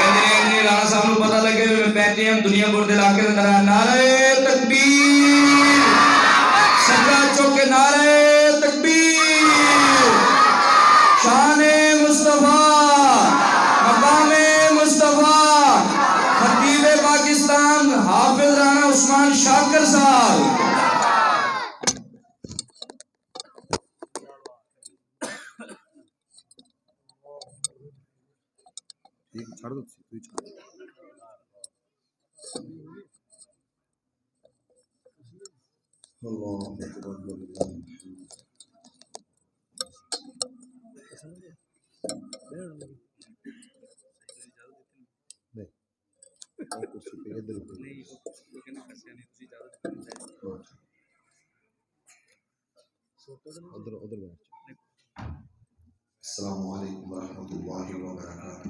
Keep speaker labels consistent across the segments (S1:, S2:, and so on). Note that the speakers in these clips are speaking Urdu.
S1: ادھر رانا صاحب کو پتہ لگے میں بیٹھے ہیں دنیا بورد علاقے کے اندر نعرہ تکبیر سجدہ چوک کے نعرہ تکبیر شان مصطفیٰ مقام مصطفیٰ خطیب پاکستان حافظ رانا عثمان شاکر صاحب
S2: چھڑ دو اللہ اکبر السلام علیکم ورحمۃ اللہ وبرکاتہ.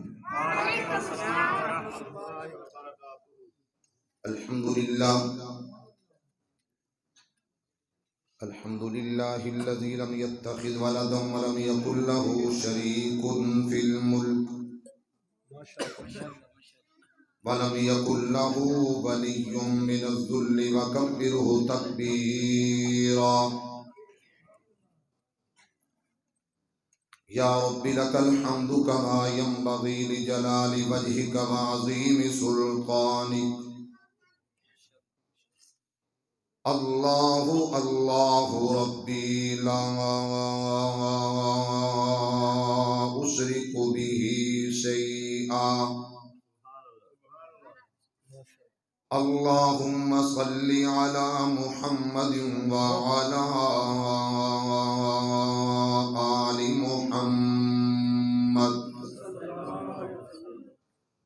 S2: الحمد لله الذي لم يتخذ ولدا ولم يكن له شريك في الملك ولم يكن له ولي من الذل وكبره تكبيرا. يا رب لك الحمد كما ينبغي لجلال وجهك وعظيم سلطانك. اللہ اللہ ربی لا اشرک به شیئا. اللہم صل علی محمد وعلی آل محمد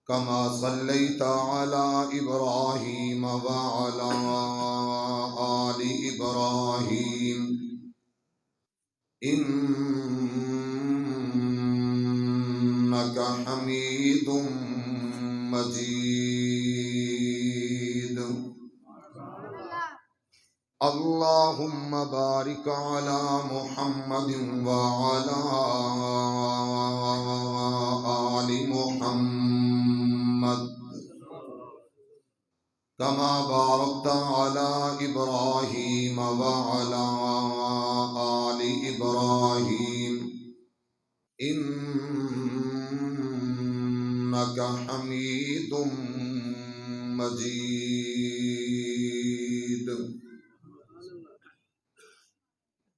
S2: کما صلیت علی ابراہیم وعلی آل ابراہیم انک حمید مجید. اللہم بارک علی محمد وعلی آل محمد کما بارکت علی ابراہیم وعلی آل ابراہیم انک حمید مجید.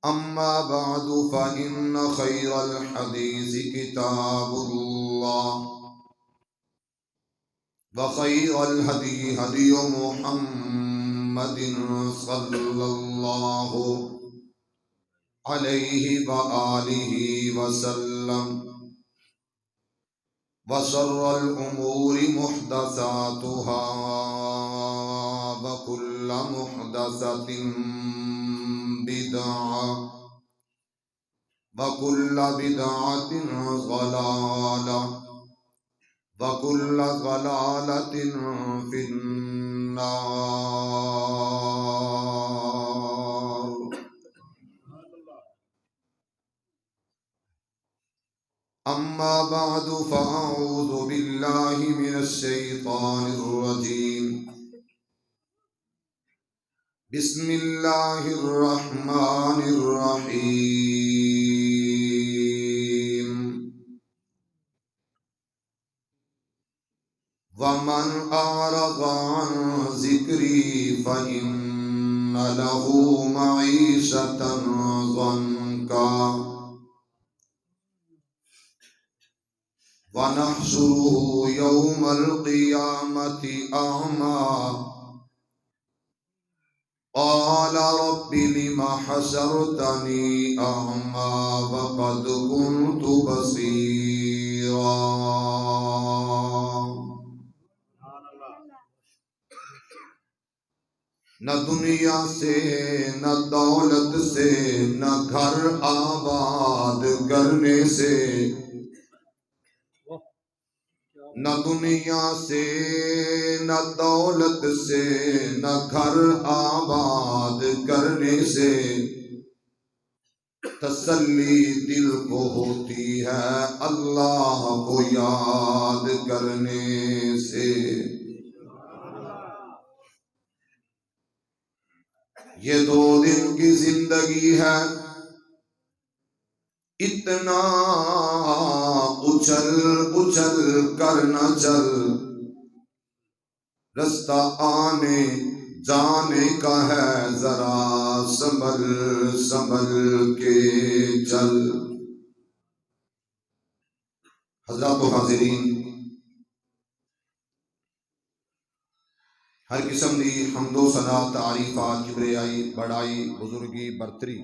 S2: اما بعد فإن خیر الحدیث کتاب اللہ وخير الهدي هدي محمد صلى الله عليه وآله وسلم وشر الأمور محدثاتها وكل محدثة بدعة وكل بدعة ضلالة وَكُلَّ ضَلَالَةٍ فِي النَّارِ. أما بعد فأعوذ بالله من الشيطان الرجيم. بسم الله الرحمن الرحيم. ومن أعرض عن ذكري فإن له معيشة ضنكا ونحشره يوم القيامة أعمى قال رب لم حشرتني أعمى وقد كنت بصيرا. نہ دنیا سے نہ دولت سے نہ گھر آباد کرنے سے، نہ دنیا سے نہ دولت سے نہ گھر آباد کرنے سے تسلی دل کو ہوتی ہے اللہ کو یاد کرنے سے۔ یہ 2 دن کی زندگی ہے، اتنا اچھل اچھل کر نہ چل، رستہ آنے جانے کا ہے، ذرا سنبھل سنبھل کے چل۔ حضرات و حاضرین، ہر قسم دی حمد و ثنا تعریفات کبریائی بڑائی بزرگی برتری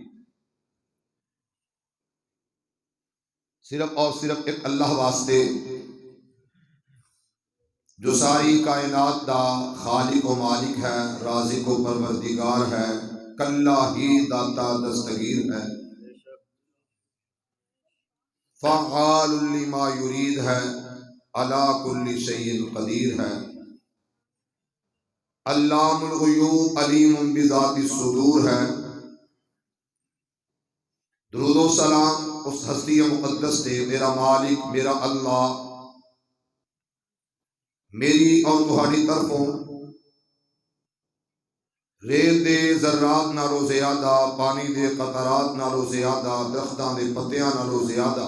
S2: صرف اور صرف ایک اللہ واسطے جو ساری کائنات دا خالق و مالک ہے، رازق و پروردگار ہے، کلہ ہی داتا دستگیر ہے، فعال لما یرید ہے، علی کل شیء قدیر ہے، علام الغیوب علیم بذات الصدور ہے۔ درود و سلام اس ہستی مقدس دے، میرا مالک میرا اللہ میری اور تہاڈی طرفوں ریت دے ذرات نالوں زیادہ، پانی دے قطرات نالوں زیادہ، درختاں دے پتیاں نالوں زیادہ،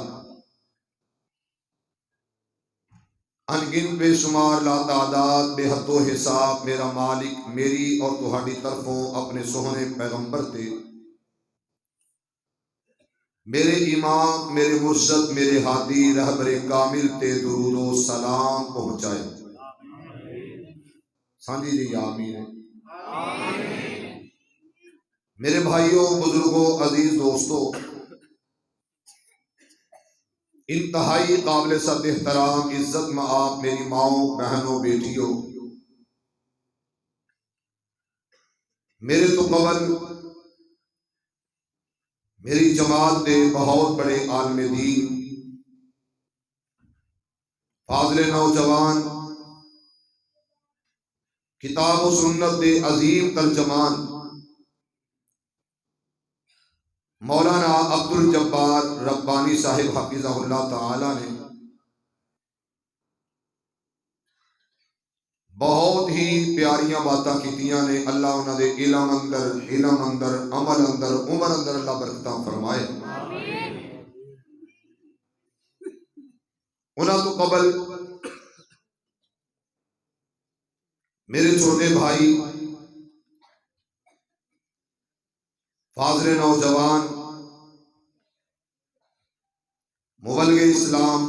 S2: ان گن بے شمار لا تعداد بے حد و حساب میرا مالک میری اور تہاڈی طرفوں اپنے سوہنے پیغمبر تے، میرے امام میرے مرشد میرے ہادی رہبر کامل تے درود و سلام پہنچائے۔ سانجی جی آمین۔ میرے بھائیوں بزرگوں عزیز دوستوں، انتہائی قابل صد احترام عزت مآب میری ماؤں بہنوں بیٹیوں، میرے تو قبل میری جماعت دے بہت بڑے عالم دین، فاضل نوجوان، کتاب و سنت دے عظیم ترجمان مولانا عبد الجبار ربانی صاحب حفظہ اللہ تعالی نے بہت ہی پیاریاں باتاں کیتیاں نے۔ اللہ انہاں دے علم اندر حلم اندر عمل اندر عمر اندر اللہ برکتاں فرمائے۔ انہاں تو قبل میرے چھوٹے بھائی فاضل نوجوان مبلغ اسلام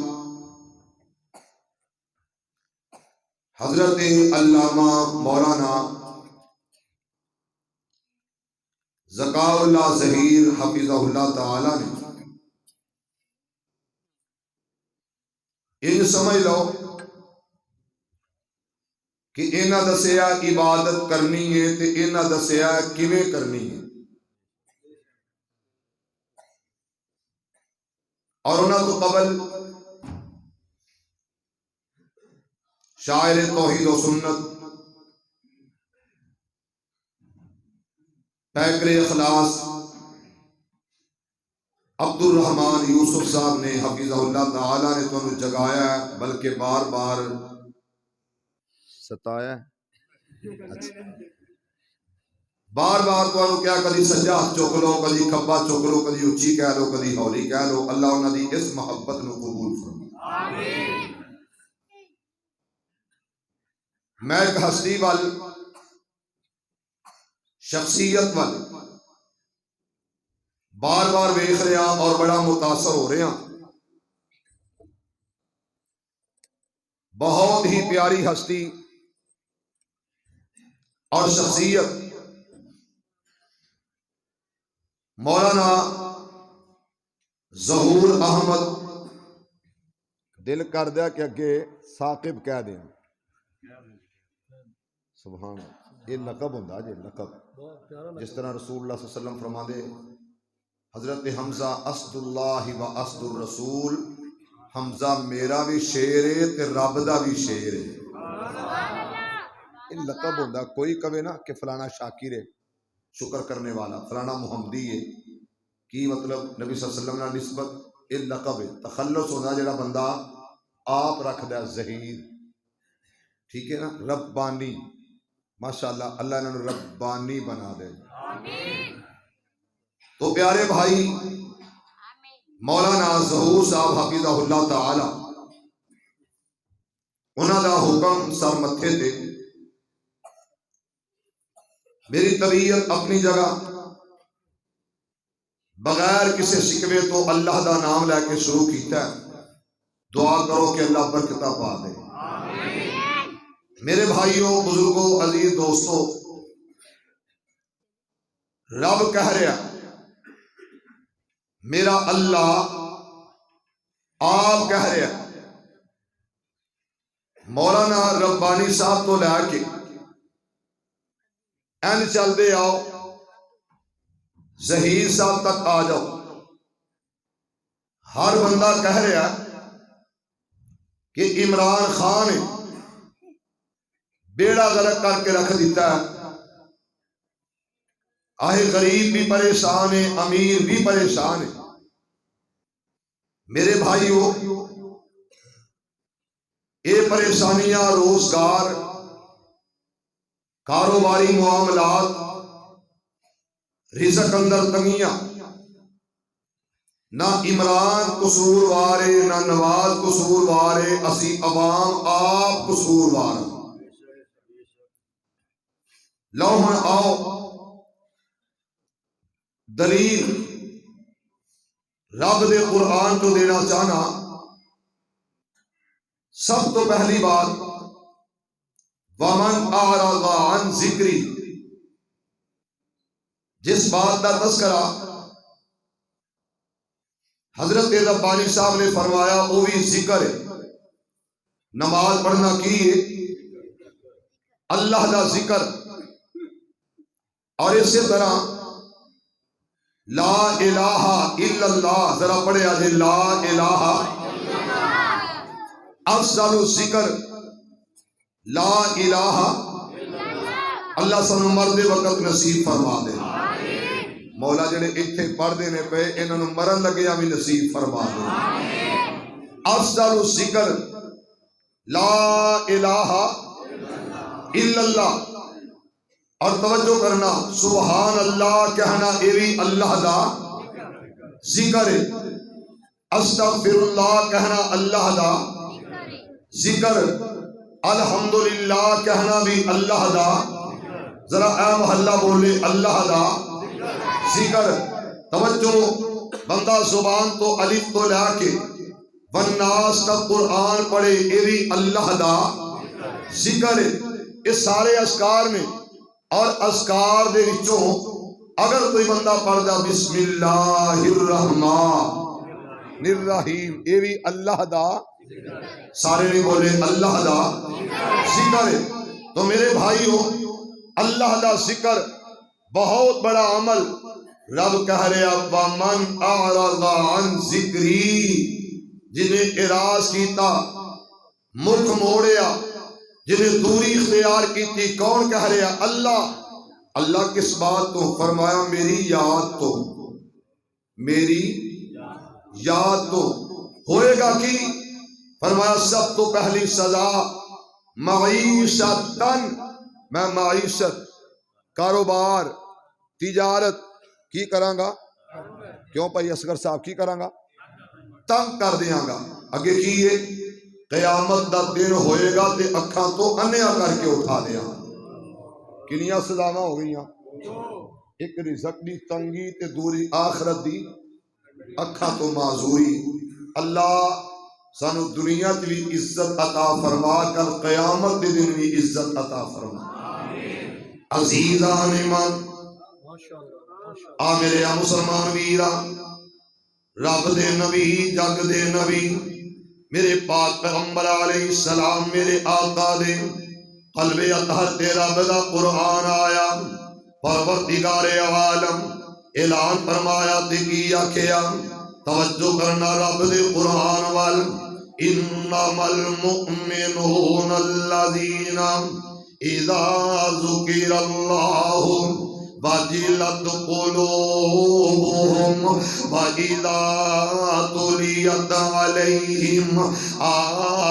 S2: حضرت علامہ مولانا ذکاء اللہ ظہیر حفظہ اللہ تعالی نے ان سمجھ لو کہ انہاں دسیا عبادت کرنی ہے تے انہاں دسیا کیویں کرنی ہے، اور انہاں تو قبل شاعر توحید و سنت پیکر اخلاص عبد الرحمن یوسف صاحب نے حفظہ اللہ تعالی نے تو جگایا ہے، بلکہ بار بار ستایا ہے، بار بار تو کیا کدی سجا ہاتھ چک لو، کدی کھبا چک لو، کدی اچھی کہہ لو، کدی ہولی کہہ لو۔ اللہ انہاں دی اس محبت نو قبول فرمائے۔ آمین۔ میں ایک ہستی وال شخصیت وال بار بار ویکھ رہا اور بڑا متاثر ہو رہا، بہت ہی پیاری ہستی اور شخصیت مولانا ظہور احمد، دل کر دیا کہ اگے ثاقب کہہ دیں، سبحان اللہ، یہ لقب ہوندا جی، لقب جس طرح رسول اللہ صلی اللہ علیہ وسلم فرما دے حضرت حمزہ اسد اللہ و اسد الرسول، حمزہ میرا بھی شیر ہے تے رب دا بھی شیر ہے۔ یہ لقب ہوندا، کوئی کہے نا کہ فلانا شاکر ہے شکر کرنے والا، فلانا محمدی ہے، کی مطلب نبی صلی اللہ علیہ وسلم نے نسبت یہ لقب ہے تخلص ہونا جڑا بندہ آپ رکھدا ہے ظہیر ٹھیک ہے نا ربانی ماشاءاللہ اللہ انہوں نے ربانی بنا دے تو پیارے بھائی مولانا ظہور صاحب حفظہ اللہ تعالی انہوں دا حکم سر متھے تے میری طبیعت اپنی جگہ بغیر کسی شکوے تو اللہ دا نام لے کے شروع کیتا ہے دعا کرو کہ اللہ برکتہ پا دے میرے بھائیوں بزرگوں عزیز دوستوں رب کہہ رہا میرا اللہ آپ کہہ رہا مولانا ربانی صاحب تو لے کے این چل دے آؤ ظہیر صاحب تک آ جاؤ ہر بندہ کہہ رہا کہ عمران خان بیڑا غرق کر کے رکھ دیتا ہے آہ غریب بھی پریشان ہے امیر بھی پریشان ہے میرے بھائیوں یہ پریشانیاں روزگار کاروباری معاملات رزق اندر تنگیاں نہ عمران قصوروار ہے نہ نواز قصوروار ہے اسی عوام آپ قصوروار لو ہن آؤ دلیل رب دے قرآن تو دینا چاہنا سب تو پہلی بات وَمَنْ أَعْرَضَ عَنْ ذِكْرِي جس بات کا تذکرہ حضرت ربانی صاحب نے فرمایا وہ بھی ذکر ہے نماز پڑھنا کی ہے اللہ کا ذکر اور اسی طرح لا الہ الا اللہ ذرا پڑھے آجے لا الہ افضل الذکر لا الہ اللہ سنو مرد وقت نصیب فرما دے مولا جڑے اتھے پڑھ دینے پہ انہوں نے مرن لگیا بھی نصیب فرما دے افضل الذکر لا الہ الا اللہ اور توجہ کرنا سبحان اللہ کہنا یہ بھی اللہ دا ذکر ہے استغفر اللہ کہنا اللہ دا ذکر الحمدللہ کہنا بھی اللہ دا ذرا اے محلہ بولے اللہ دا ذکر توجہ بندہ زبان تو الف تو لے کے والناس کا قرآن پڑھے یہ بھی اللہ دا ذکر ہے اس سارے اذکار میں اور اذکار دے وچوں اگر کوئی بندہ پڑھ دا بسم اللہ الرحمن الرحیم یہ بھی اللہ دا سارے نہیں بولے اللہ دا ذکر ہے تو میرے بھائیو اللہ دا ذکر بہت بڑا عمل رب کہہ رہے وَمَنْ أَعْرَضَ عَنْ ذِكْرِي جنہیں اعراض کیتا ملک موڑیا جنہیں دوری اختیار کی تھی کون کہہ رہے ہیں اللہ اللہ کس بات تو فرمایا میری یاد تو میری یاد تو ہوئے گا کی فرمایا سب تو پہلی سزا معیشتاً میں معیشت کاروبار تجارت کی کراں گا کیوں بھائی اصغر صاحب کی کراں گا تنگ کر دیاں گا اگے کیے قیامت دا دن ہوئے گا تے اکھاں تو انیا کر کے اٹھا دیا کنیاں سزاواں ہو گئیاں ایک رزق دی تنگی تے دوری آخرت دی اکھاں تو معذوری اللہ سانو دنیا تے بھی عزت عطا فرما کر قیامت دے دن بھی عزت عطا فرما عزیزان من آ میرے مسلمان ویرا رب دے نبی جگ دے نبی میرے پاک پیغمبر علیہ السلام میرے آقا دے قلب اطہر تے رب دا قرآن آیا پروردگار عالم اعلان فرمایا تے کیا کیا توجہ کرنا رب دے قرآن وال انما المؤمنون الذین اذا ذکر اللہ وَجِلَتْ قُلُوبُهُمْ وَإِذَا تُلِيَتْ عَلَيْهِمْ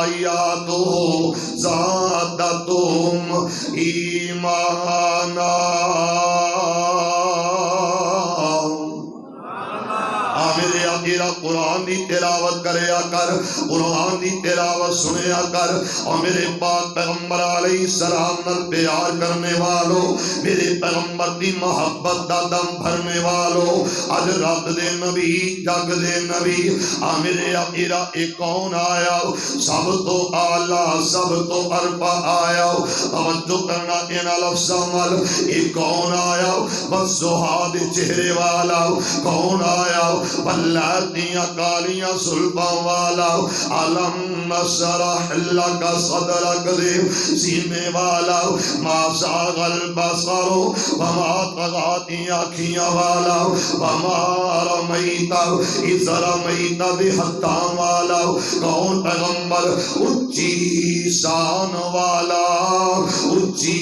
S2: آيَاتُهُ زَادَتْهُمْ إِيمَانًا. میرے آقا قرآن دی تلاوت کریا کر، قرآن دی تلاوت سنیا کر، اور میرے پاک پیغمبر علیہ السلام نال پیار کرنے والو، میرے پیغمبر دی محبت دا دم بھرنے والو، اج رب دے نبی جگ دے نبی میرے آقا ایک کون آیا سب تو اعلیٰ سب تو ارفع آیا. توجہ کرنا ان لفظاں وال، ایک کون آیا والضحیٰ دے چہرے والا، کون آیا واللیل دیاں کالیاں زلفاں والا، علم نشرح لک صدرک دے سینے والا، ما زاغ البصر وما طغى دیاں آنکھیاں والا، وما رمیت اذ رمیت دے ہتھاں والا. کون پیغمبر اچھی شان والا، اچھی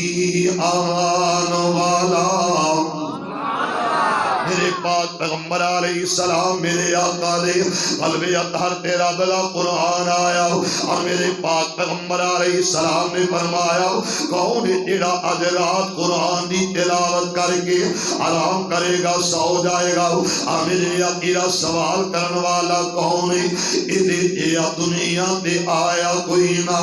S2: آن والا. میرے پاک پیغمبر علیہ السلام میرے آقا دے قلب اطہر تیرا بلا قرآن آیا، اور میرے پاک پیغمبر علیہ السلام نے فرمایا کون جڑا اج رات قرآن دی تلاوت کر کے آرام کرے گا سو جائے گا. اور میرے آقا سوال کرن والا کون ہے؟ یہ دنیا تے آیا کوئی نہ،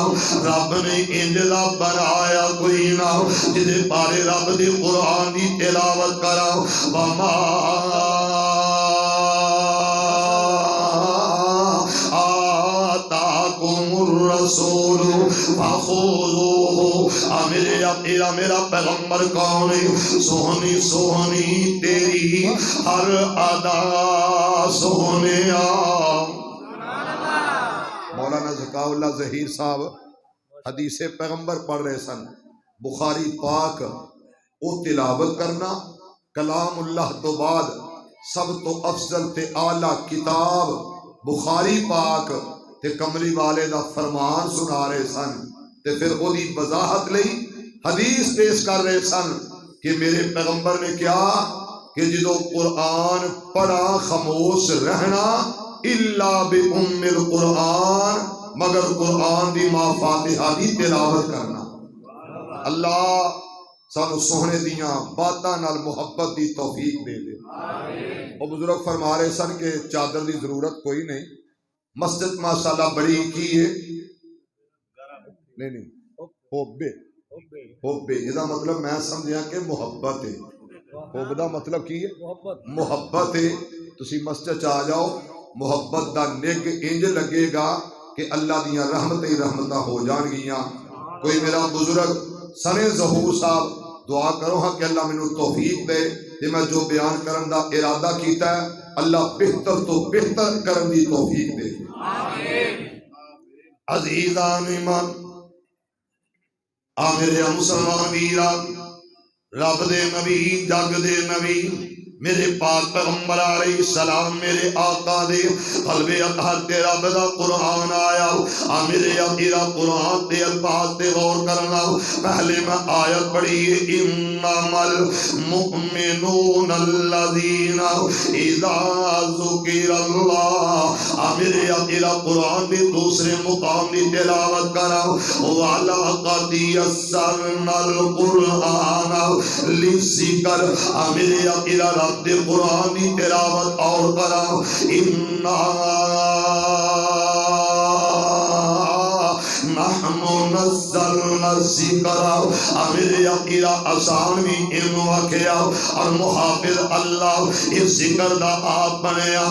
S2: رب نے انجلا بنایا کوئی نہ جدے پارے رب دے قرآن دی تلاوت کرا. وما آتاکم الرسول فخذوہ. میرے آقا میرا پیغمبر کون ہے؟ سونی سونی تیری ہر ادا سونیا. مولانا ذکاء اللہ ظہیر صاحب حدیث پیغمبر پڑھ رہے سن. بخاری پاک او تلاوت کرنا کلام اللہ تو بعد سب تو افضل تے اعلیٰ کتاب بخاری پاک تے کملی والے دا فرمان سنا رہے سن، تے پھر وہ دی وضاحت لئی حدیث پیش کر رہے سن کہ میرے پیغمبر نے کیا کہ جدو قرآن پڑھا خاموش رہنا الا بأم القرآن، مگر قرآن دی ماں فاتحہ دی تلاوت کرنا. اللہ سانو سوہنے دیاں باتاں نال محبت دی توفیق دے دے. اور بزرگ فرما رہے سن کہ چادر دی ضرورت کوئی نہیں، مسجد ماشاءاللہ بڑی کی ہے نہیں ہوبے یہ مطلب میں سمجھیا کہ محبت ہے. ہوب دا مطلب کی ہے؟ محبت ہے. تسی مسجد آ جاؤ، محبت دا نگ انج لگے گا کہ اللہ دیاں رحمتیں رحمتاں ہو جان گیاں. کوئی میرا بزرگ سنے ظہور صاحب دعا کرو ہاں کہ اللہ مینوں توفیق دے کہ میں جو بیان کرن دا ارادہ کیتا ہے اللہ بہتر تو بہتر کرن دی توفیق دے. عزیزان ایمان میرے مسلمان ویرا، رب دے نبی جگ دے نبی میرے پاک پیغمبر علیہ السلام میرے آقا دے قلب اطہر تیرا بدا قرآن آیا. میرے آقا قرآن دے الفاظ دے غور کرنا. پہلے میں آیت پڑھی انما المؤمنون الذین اذا ذکر اللہ. میرے آقا قرآن دے دوسرے مقام دی تلاوت کرا. وَلَقَدْ يَسَّرْنَا الْقُرْآنَ لِلذِّكْرِ. میرے آقا رب دے قرآن دی تلاوت اور کرا. نحن نزلنا الذکر. میرے آقا آسان بھی انو آکھیا اور محافظ اللہ اس ذکر دا آپ بنیا.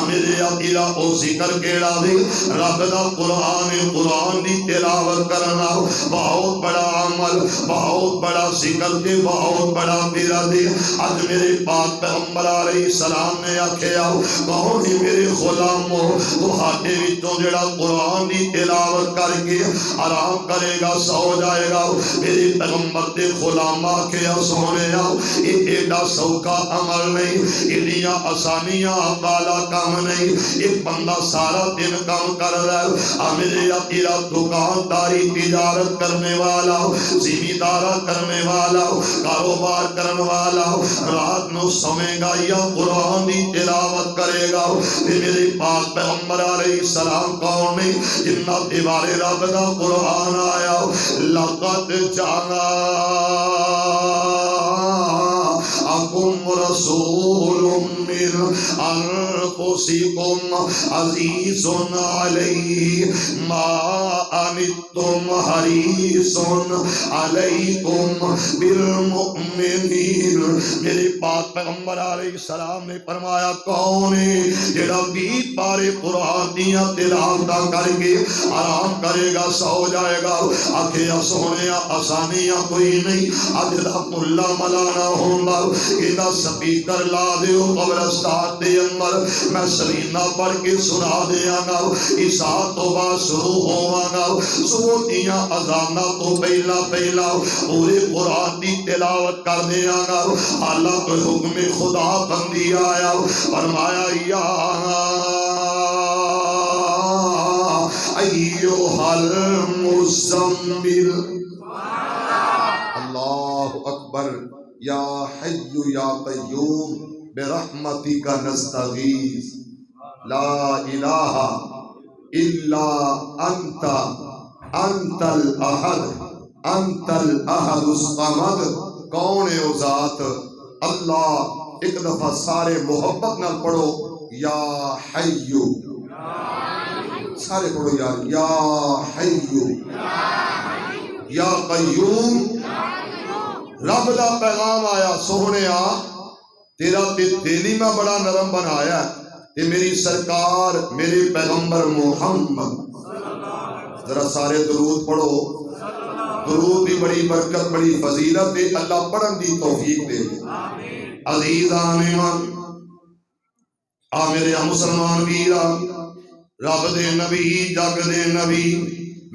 S2: میرے آقا او ذکر کیڑا دی رب دا قرآن دی تلاوت کرنا بہت بڑا عمل، بہت بڑا ذکر دے، بہت بڑا میرا دے. آج میرے پاک پیغمبر علیہ السلام نے آکھیا کون ہی میرے غلامو تہاڈے وچوں جڑا قرآن دی تلاوت کر کے آرام کرے گا سو جائے گا میرے پیغمبر دے غلام آکھیا سونیا یہ ایڈا سوکھا عمل نہیں ایڈیاں آسانیاں والا کام نہیں ایک بندہ سارا دن کام کر رہا ہے میرے اپیرا دکانداری تجارت کرنے والا زمیندارہ کرنے والا کاروبار کرنے والا رات نو سویں گا یا قرآن دی تلاوت کرے گا میرے پاک پیغمبر علیہ السلام کون نہیں جنہ دیوارے رب دا قرآن آیا لقد جانا اکم رسول من انفسکم عزیز علیہ ما انتم حریص علیکم بالمؤمنین میرے پاک پیغمبر علیہ السلام نے فرمایا کون ہے جڑا 20 پارے قرآن دیاں تلاوتاں کر کے آرام کرے گا سو جائے گا آکھیا سونیا آسانیاں کوئی نہیں اج دا ملا ملانا ہوندا اینا سپیکر لا دیو قبرستان دے اندر میں سلینہ پڑھ کے سنا دیاں گا عیسیٰ تو بعد شروع ہواں گا صبح دیاں اذاناں تو پہلا پورے قرآن دی تلاوت کر دیاں گا اللہ کو حکم خدا بندی آیا فرمایا یا ایوہ المزمل اللہ اکبر یا حی یا قیوم برحمتک نستغیث لا الہ الا انت انت الاحد الصمد کون ہے وہ ذات اللہ ایک دفعہ سارے محبت نہ پڑھو یا حیو سارے پڑھو یار یا حیو یا قیوم رب دا پیغام آیا سونیا تیرا دل ہی میں بڑا نرم بنایا تے میری سرکار میرے پیغمبر محمد ذرا سارے درود پڑھو درود بھی بڑی برکت بڑی فضیلت دے اللہ پڑھن دی توفیق دے عزیزان ایمان آ میرے مسلمان ویرا رب دے نبی جگ دے نبی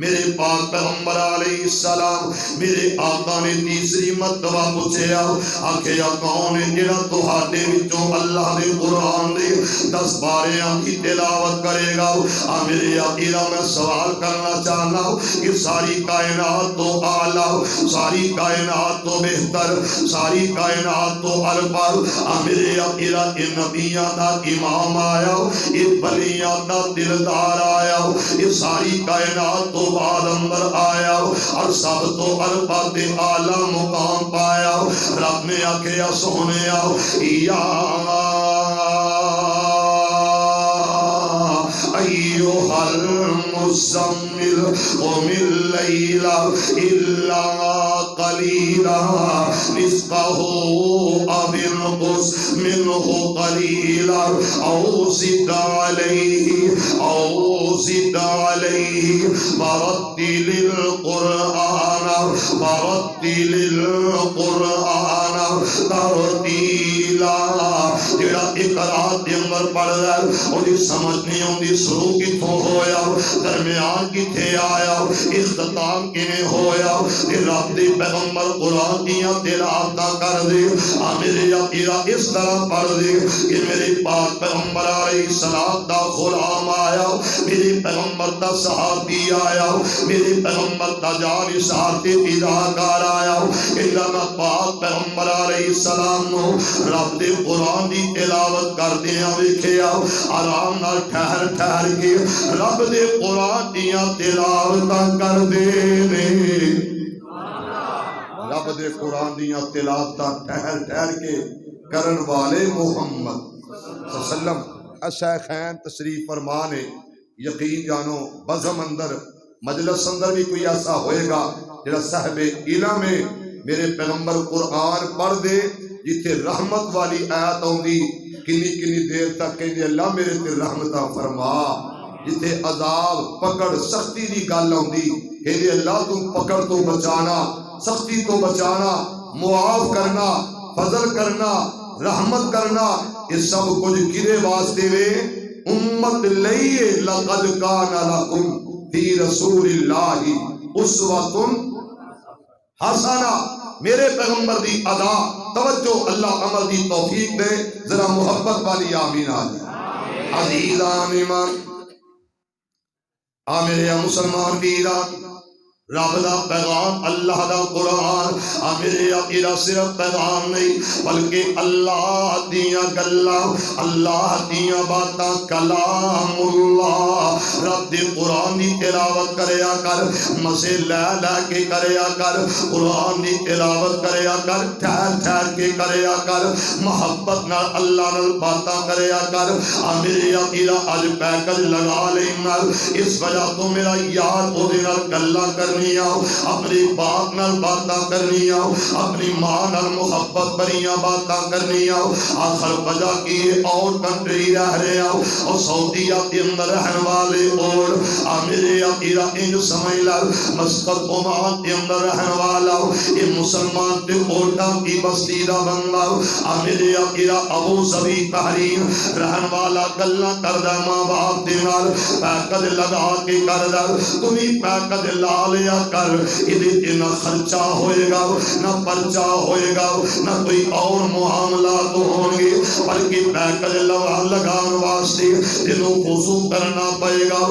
S2: میرے پاک پیغمبر علیہ السلام میرے آقا نے تیسری مرتبہ پوچھیا آکھیا کون ہے جڑا تہاڈے وچوں اللہ دے قرآن دے 10 پاریاں کی تلاوت کرے گا میرے آقا میں سوال کرنا چاہنا کہ ساری کائنات تو اعلی ساری کائنات تو بہتر ساری کائنات تو اربر میرے آقا ان نبیاں دا امام آیا یہ ولیاں دا دلدار آیا یہ ساری کائنات تو بعد اندر آیا اور سب تو اربا تے اعلی مقام پایا رب نے آکھیا سونیا یا ایھا المزمل قم اللیل الا قلیلا نصفہ او انقص منہ قلیلا او زد علیہ ورتل القرآن ترتیلا جڑا اقرا دے اندر پڑھ رہا ہے اور سمجھ نہیں آتی شروع کتوں ہویا درمیان کتنے آیا اختتام کنے ہویا رب دے پیغمبر قرآن دیاں تلاوتاں کر دے میرے آقا اس طرح پڑھ دے کہ میرے پاک پیغمبر علیہ السلام دا غلام آیا میرے پیغمبر دا صحابی آیا میرے پیغمبر دا جان ساتھ اداکار آیا اللہ پاک پیغمبر علیہ السلام نو رب دے قرآن دی تلاوت کر دیا ویکھیا آرام نال ٹھہر کے رب دے قرآن دیاں تلاوتاں کر دے رب دے قرآن دیاں تلاوتاں ٹھہر کے کرن والے محمد صلی اللہ علیہ وسلم شیخین تشریف فرمانے یقین جانو بزم اندر مجلس اندر بھی کوئی ایسا ہوئے گا جڑا صاحب علم میں میرے پیغمبر قرآن پڑھ دے جتھے رحمت والی آیت ہوندی کنی دیر تک کہندے اللہ میرے تے رحمتاں فرما جتھے عذاب پکڑ سختی دی گل ہوندی کہندے اللہ تم پکڑ تو بچانا سختی تو بچانا معاف کرنا فضل کرنا رحمت کرنا یہ سب کچھ کدے واسطے وے امت لئیے لقد کان لکم فی رسول اللہ اسوۃ حسنہ، میرے پیغمبر دی ادا توجہ اللہ عمل دی توفیق دے. ذرا محبت والی آمین آج. عزیزان ایمان، آ میرے مسلمان ویران، رب دا پیغام اللہ دا قرآن آ میرے اپنا صرف پیغام نہیں بلکہ اللہ دیاں گلاں، اللہ دیاں باتاں، کلام اللہ. رب دی قرآن دی تلاوت کریا کر، مزے لے لے کے کریا کر، قرآن دی تلاوت کریا کر، ٹھہر ٹھہر کے کریا کر، محبت نال اللہ نال باتاں کریا کر. آ میرے اپنا اج پیکج لگا لینا، اس وجہ تو میرا یار او دے نال گلاں کر اپنی باپ نال باتاں کرنی آؤ، اپنی ماں نال محبت بریاں باتاں کرنی آؤ. آخر وجہ کی اور کنٹری رہ رہے آؤ اور سعودیہ کے اندر رہن والے اور میرے اپیرا انج سمجھ لگ مسقط عمان کے اندر رہن والا یہ مسلمان تے اوٹا کی بستی دا بندہ میرے اپیرا ابو ظبی تحریم رہن والا گلہ کردہ ماں باپ دے نال پیکج لگا کے کردہ تمہیں پیکج لا لیا کر. ادھے نہ خرچہ ہوئے گا، نہ پرچہ ہوئے گا، نہ کوئی اور معاملات ہوں گے، بلکہ پیکج لگان واسطے دلوں وضو کرنا پڑے گا،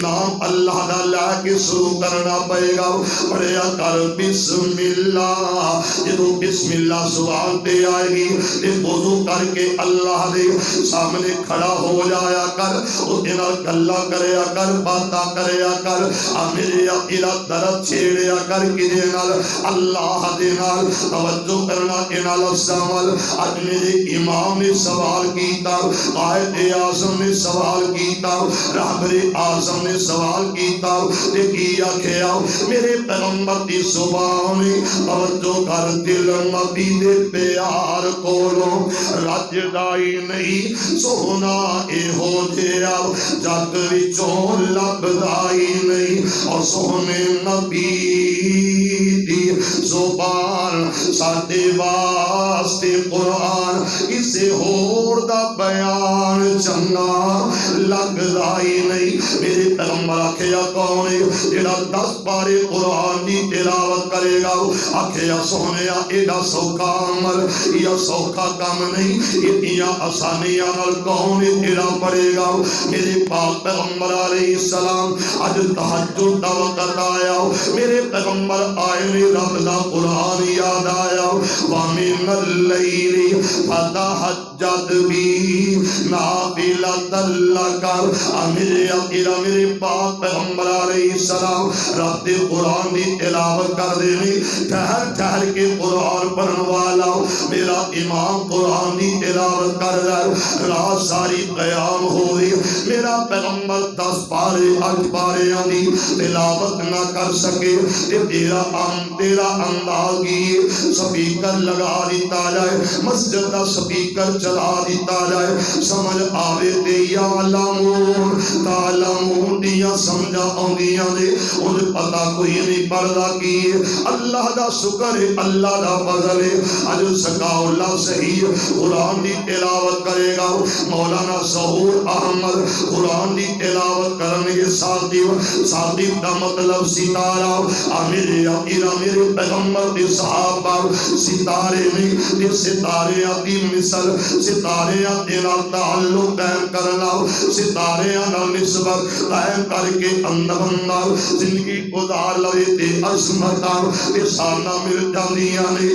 S2: نام اللہ دا لے کے شروع کرنا پڑے گا. پڑھیا کر بسم اللہ. جدو بسم اللہ زبان پہ آئے گی تے وضو کر کے اللہ دے سامنے کھڑا ہو جایا کر، ادھے نہ گلا کریا کر، باتاں کریا کر. میرے اپنا درد چھیڑیا کر کے دے نال اللہ دے نال توجہ کرنا کے نال افسامل. اج میرے امام نے سوال کیتا، قائد اعظم نے سوال کیتا، رہبر اعظم نے سوال کیتا تے کیا کہیا میرے پیغمبر دی زبان توجہ کر دل نبی دے پیار کولوں رجدا ہی نہیں سونا اے ہو جیا جگ وچوں لبدا ہی نہیں. اور سونے نبی دی زبان ساڈے واسطے قرآن اسے ہور دا بیان چنگا لگدا ہی نہیں. میرے پیغمبر آکھیا کون ہے جڑا 10 پارے قرآن دی تلاوت کرے گا؟ آکھیا سونیا ایڈا سوکھا عمل یا سوکھا کام نہیں، اتنیاں آسانیاں نال کون ایڈا پڑھے گا؟ میرے پاک پیغمبر علیہ السلام اج تہجد دا وقت آیا، میرے پیغمبر آئے میں رب دا قرآن یاد آیا. وَمِنَ اللَّيْلِ فَتَہجد بھی نافلۃ لَکَ. میرے پاک پیغمبر علیہ السلام رب دے قرآن دی تلاوت کر دینی، ٹھہر ٹھہر کے قرآن پڑھن والا میرا امام قرآن دی تلاوت کر رہا، رات ساری قیام ہوئی. میرا پیغمبر 10 پارے 8 پارے دی تلاوت نہ کر سکے تے تیرا انداز کی سپیکر لگا دیتا جائے، مسجد دا سپیکر چلا دیتا جائے، سمجھ آوے تے یا علمون تعلمون دیا سمجھا آنگیاں دے انہیں پتا کوئی نہیں پڑھدا کی. اللہ دا شکر ہے، اللہ دا فضل ہے. اج سکا اللہ صحیح قرآن دی تلاوت کرے گا. مولانا ظہور احمد قرآن دی تلاوت کرنے صادق دا مطلب ستارہ. میرے پیغمبر دے صحابہ ستارے نہیں دے ستارے دی مثل، ستارے دے نال تعلق قائم کرنا، ستارے نال نسبت قائم کر کے بندہ زندگی گزار لے تے عظمتاں تے سانا مل جاندیاں نے.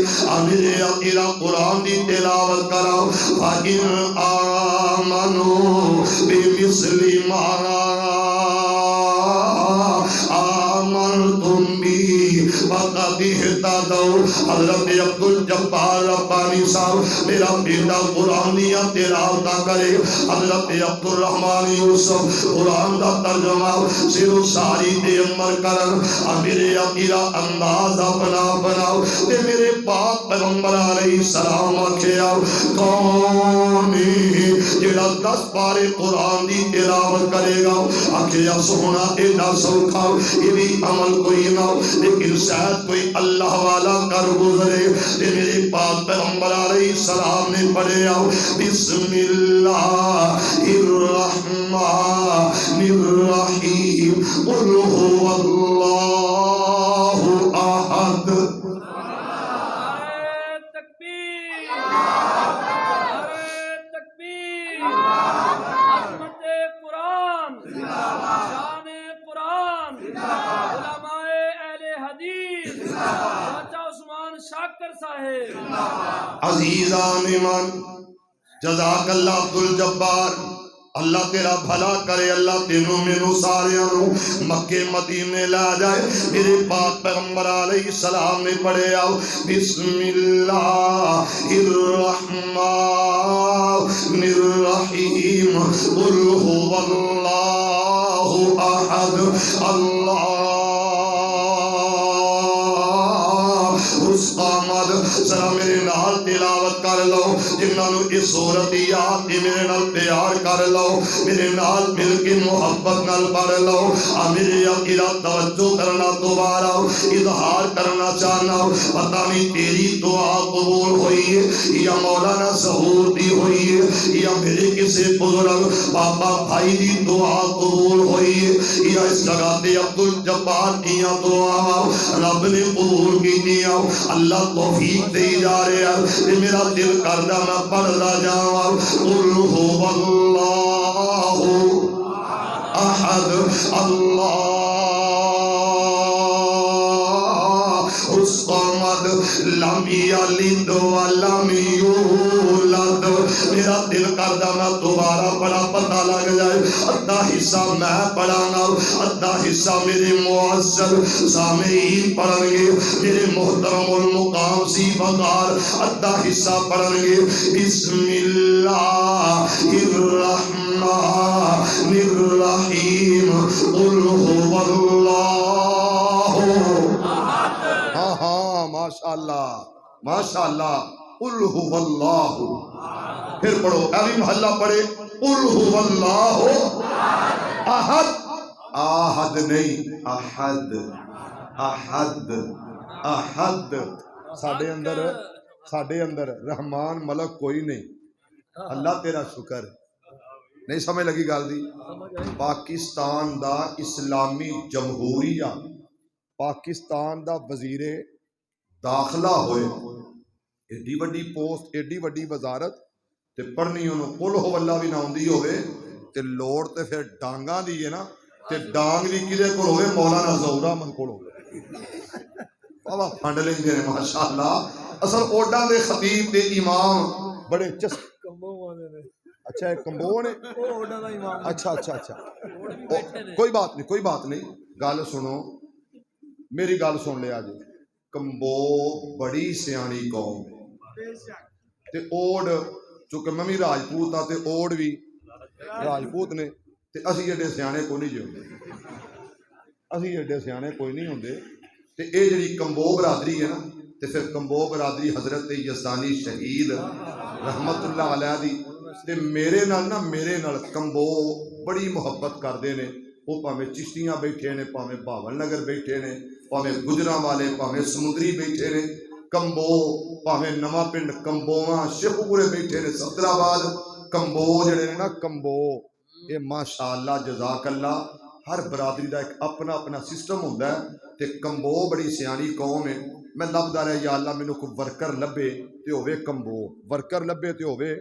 S2: میرے اپنا قرآن دی تلاوت کرا. فَإِنْ آمَنُوا بِمِثْلِ مَا آمنتم بھی فقد اہتدوا. حضرت عبدالجبار ربانی صاحب میرا بیٹا قرآن دیا تلاوت کرے. حضرت عبدالرحمن یوسف قرآن دا ترجمہ سر ساری دے عمر کرن. میرے اپنا انداز اپنا بناؤ تے میرے پاک پیغمبر علیہ السلام آکھیا کون جڑا 10 پارے قرآن دی تلاوت کرے گا؟ آکھیا سونا ایڈا سوکھا یہ بھی عمل کوئی نہ، لیکن شاید کوئی اللہ والا کر گزرے. تے میرے پاک پیغمبر علیہ السلام نے پڑھے آؤ بسم اللہ الرحمن الرحیم قل هو اللہ
S3: چاچا عثمان شاکر صاحب
S2: عزیزان ایمان جزاک اللہ عبد الجبار اللہ تیرا بھلا کرے اللہ تینوں مینوں ساریاں نوں مکے مدینے لا جائے میرے پاک پیغمبر علیہ السلام نے پڑھے آؤ بسم اللہ الرحمن الرحیم قل هو اللہ احد اللہ الصمد ذرا میرے نال تلاوت کر لو جنہاں نوں اس سورت یاد دی میرے نال پیار کر لو میرے نال مل کے محبت نال پڑھ لو میرے اکیلا توجہ کرنا دوبارہ اظہار کرنا چاہنا پتہ نہیں تیری دعا قبول ہوئی ہے یا مولانا ظہور دی ہوئی ہے یا میرے کسی بزرگ بابا بھائی دی دعا قبول ہوئی ہے یا اس جگہ تے عبد الجبار دیاں دعا رب نے قبول کی اللہ توفیق دے جا رہے ہیں میرا دل کردہ میں پڑھتا جاؤں قل هو اللہ احد اللہ الصمد لم یلد ولم یولد میرا دل کردہ میں دوبارہ پڑھا پتہ لگ جائے ادھا حصہ میں پڑھانا ادھا حصہ میرے معزز سامعین پڑھیں گے میرے محترم المقام سی بغار ادھا حصہ پڑھیں گے بسم اللہ الرحمن الرحیم قل هو اللہ ہاں ماشاءاللہ ماشاءاللہ قل هو اللہ پھر پڑھو علی محلہ پڑھے قل هو اللہ احد احد نہیں احد احد احد ساڈے اندر رحمان ملک کوئی نہیں اللہ تیرا شکر نہیں سمجھ لگی گل دی پاکستان دا اسلامی جمہوریہ پاکستان دا وزیر داخلہ ہوئے ایڈی وڈی پوسٹ ایڈی وڈی وزارت تے پڑھنی انہوں قل ہو اللہ بھی نہ ہوندی ہوئے تے لوڑ تے پھر ڈانگاں دی ہے نا تے ڈانگ بھی کدے کول ہوئے مولانا ظہور احمد کول ہوئے بابا پھنڈ لیں دے ماشاءاللہ اصل اوڈاں دے خطیب دے امام بڑے چس اچھا ایک کمبو نے اچھا اچھا اچھا کوئی بات نہیں گل سنو میری گل سن لیا جی کمبو بڑی سیانی قوم تے اوڑ چونکہ میں بھی راجپوت ہاں تے اوڑ بھی راجپوت نے تے اسی ایڈے سیانے کوئی نہیں ہوندے تے اے جڑی کمبو برادری ہے نا تے پھر کمبو برادری حضرت یزدانی شہید رحمت اللہ علیہ دی تے میرے نال کمبو بڑی محبت کردے نے وہ پاویں چشتیاں بیٹھے نے پاویں بھاول نگر بیٹھے نے پاویں گجراں والے پاویں سمندری بیٹھے نے کمبو پاویں نواں پنڈ کمبواں شیخوپورے بیٹھے نے سترآباد کمبو جڑے نے نا کمبو یہ ماشاءاللہ جزاک اللہ ہر برادری دا ایک اپنا اپنا سسٹم ہوندا ہے تے کمبو بڑی سیانی قوم ہے میں لبدا رہا یا اللہ مینوں کوئی ورکر لبے تے ہوے کمبو ورکر لبے تے ہوے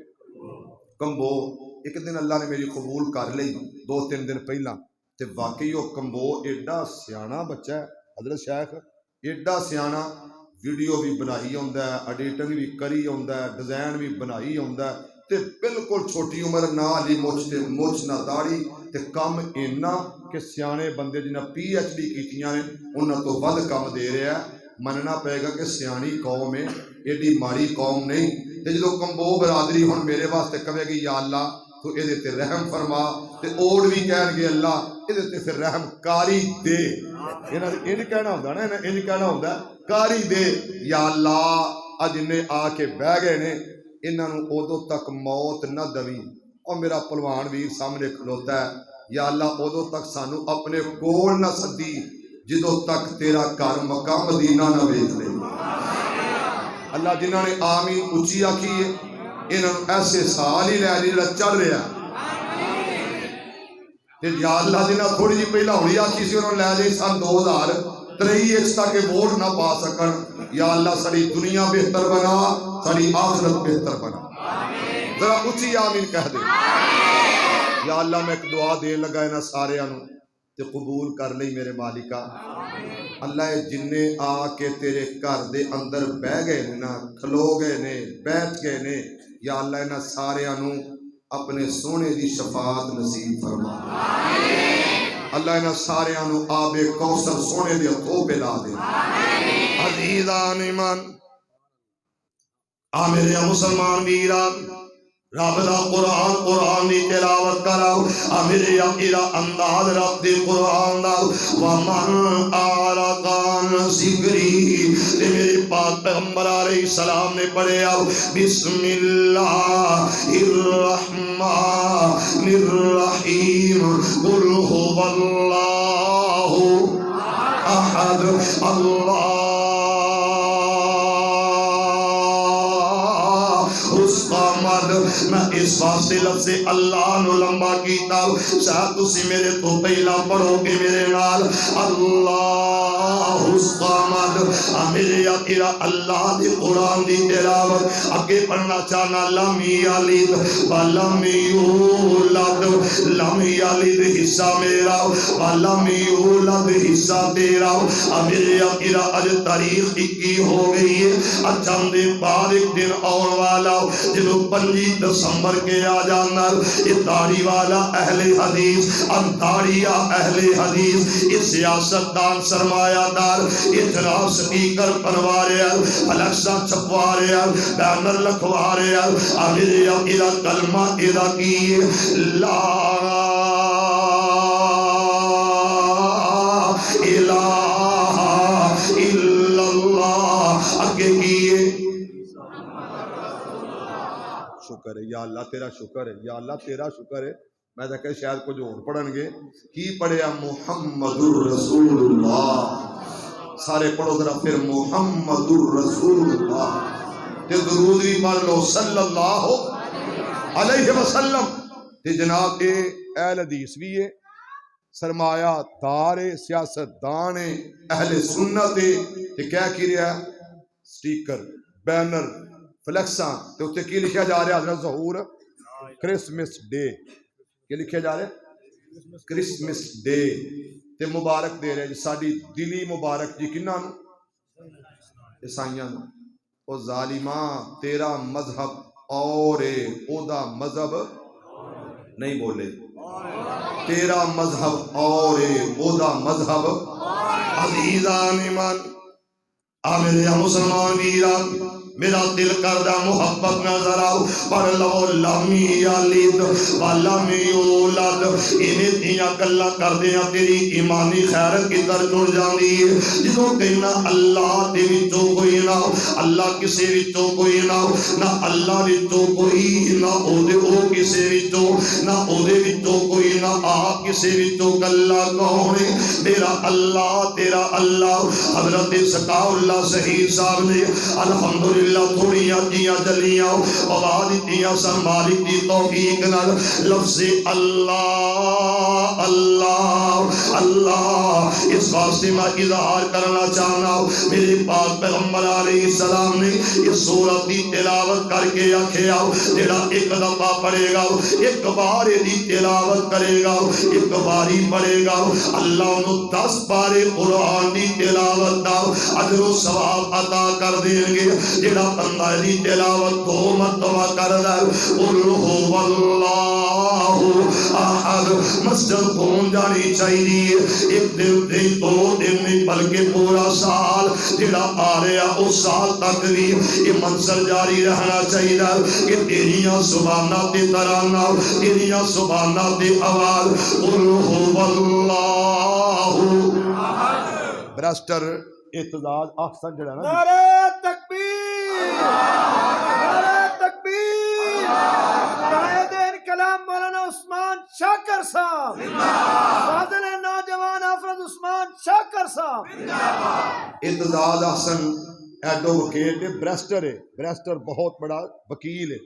S2: کمبو ایک دن اللہ نے میری قبول کر لئی 2-3 دن پہلا تے واقعی وہ کمبو ایڈا سیانا بچہ ہے حضرت شیخ ایڈا سیانا ویڈیو بھی بنائی ہوندا ہے ایڈیٹنگ بھی کری ہوندا ہے ڈیزائن بھی بنائی ہوندا ہے تے بالکل چھوٹی عمر نہ علی مچ نہ داڑھی تے کم اینا کہ سیانے بندے جنہاں PhD کیتیاں نے انہاں تو ود کم دے رہا ہے مننا پے گا کہ سیانی قوم ہے ایڈی ماڑی قوم نہیں تے جدو کمبو برادری ہن میرے واسطے کہے گی یا اللہ تو اے دے تے رحم فرما تے اوڑ بھی کہن گے اللہ اے دے تے پھر رحم کاری دے انج کہنا ہوندا نا انج کہنا ہوندا کاری دے یا اللہ اج نے آ کے بہ گئے نے انہاں نوں اودوں تک موت نہ دوی اور میرا پلوان ویر سامنے کھلوتا ہے یا اللہ اودوں تک سانو اپنے کول نہ سدی جدوں تک تیرا گھر مکہ مدینہ نہ ویکھ لے اللہ جنہاں نے آمین اچھی آکھی ہے انہاں ایسے سال ہی لے جڑا چڑھ رہا تے یا اللہ جنہاں تھوڑی جی پہلا ہوئی آکھی سی انہوں لے جائے سن 2023 تک ووٹ نہ پا سکن یا اللہ ساری دنیا بہتر بنا ساری آخرت بہتر بنا ذرا اچھی آمین کہہ دے یا اللہ میں ایک دعا دے لگا انہاں سارے انہوں تے قبول کر لئی میرے مالکا اللہ جننے آ کے تیرے گھر دے اندر بہ گئے نے نا کھلو گئے نے بیٹھ گئے نے یا اللہ انہاں ساریاں نو اپنے سونے دی شفاعت نصیب فرما اللہ انہاں ساریاں نو آب کوثر سونے دے ہتھوں پہ لا دے عزیزان ایمان میرے مسلمان ویران رب دا قرآن دی تلاوت کراؤ میرے عقیدہ انداز رب دی قرآن دا ومن اعرض عن ذکری تے میرے پاک پیغمبر علیہ السلام نے پڑھے آؤ بسم اللہ الرحمن الرحیم قل هو اللہ احد اللہ میں اس واسطے لفظ اللہ نو لمبا کیتا شاید تسی میرے تو پہلا پڑھو گے میرے نال اللہ الصمد میرے یقیرہ اللہ دی قرآن دی تلاوت اگے پڑھنا چاہنا لم یلد ولم یولد لم یلد حصہ میرا ولم یولد حصہ تیرا میرے یقیرہ اج تاریخ 21 ہو گئی ہے اچھا دے بعد ایک دن اور والا جنہوں 25 دسمبر کے آ جانا یہ داڑھی والا اہل حدیث انداڑیا اہل حدیث یہ سیاست دان سرمایہ دار یہ جناب سپیکر بنوا رہے ہیں فلکسا چھپوا رہے ہیں بینر لکھوا رہے ہیں امیر یا کلمہ ادا کی لا الہ الا اللہ اگے کیے شکر ہے یا اللہ تیرا شکر ہے یا اللہ تیرا شکر ہے میں تو کہ شاید کچھ اور پڑھن گے کی پڑھیا محمد الرسول اللہ سارے پڑھو ذرا پھر محمد الرسول اللہ تے درود بھی پڑھ لو صلی اللہ علیہ وسلم تے جناب اہل حدیث بھی ہے سرمایہ دار سیاست دان اہل سنت تے کیا کی رہا سٹیکر بینر فلیکساں تے اتنے کی لکھیا جا رہا حضرت ظہور کرسمس ڈے کی لکھیا جا رہا کرسمس ڈے تے مبارک دے رہے جی ساڑی دلی مبارک جی کنہ نو عیسائیاں نو او ظالماں تیرا مذہب اور او دا مذہب نہیں بولے تیرا مذہب اور او دا مذہب عزیزان ایمان میرے مسلمان ویران میرا دل کردہ محبت نظر آؤ پڑھ لو لم یلد ولم یولد انہیں دیاں گلاں کردیاں تیری ایمانی خیرت کی در جڑ جاندی ہے جدوں کہنا اللہ دے وچوں کوئی نہ اللہ کسے وچوں کوئی نہ اللہ وچوں کوئی نہ او دے او کسے وچوں نہ او دے وچوں کوئی نہ آپ کسے وچوں گلا کون میرا اللہ تیرا اللہ حضرت سکا اللہ شہید صاحب نے الحمدللہ تھوڑیاں دیاں جلیاں آواز دیاں سن مالک دی توفیق نال لفظ اللہ اللہ اللہ اس واسطے میں اظہار کرنا چاہنا میرے پاک پیغمبر علیہ السلام نے اس سورت دی تلاوت کر کے آکھیا جڑا ایک دفعہ پڑھے گا ایک بار دی تلاوت کرے گا ایک باری پڑھے گا اللہ انہوں 10 بار قرآن دی تلاوت دا اجر و ثواب عطا کر دیں گے جڑا بندہ دی تلاوت 2 مرتبہ کر دے قل هو اللہ احد مسجد کون جانی چاہیے ایک دن دے 2 دن نہیں بلکہ پورا سال جڑا آ رہا اس سال تک بھی یہ منظر جاری رہنا چاہیے کہ تیریاں زبانہ تے ترانہ تیریاں زبانہ تے آواز قل هو اللہ براسٹر اعتزاز احسن جڑا نا
S3: نعرہ تکبیر نعرہ تکبیر قائد انقلاب مولانا عثمان شاکر صاحب فاضل نوجوان حافظ عثمان شاکر صاحب
S2: اعتزاز احسن ایڈوکیٹ براسٹر ہے براسٹر بہت بڑا وکیل ہے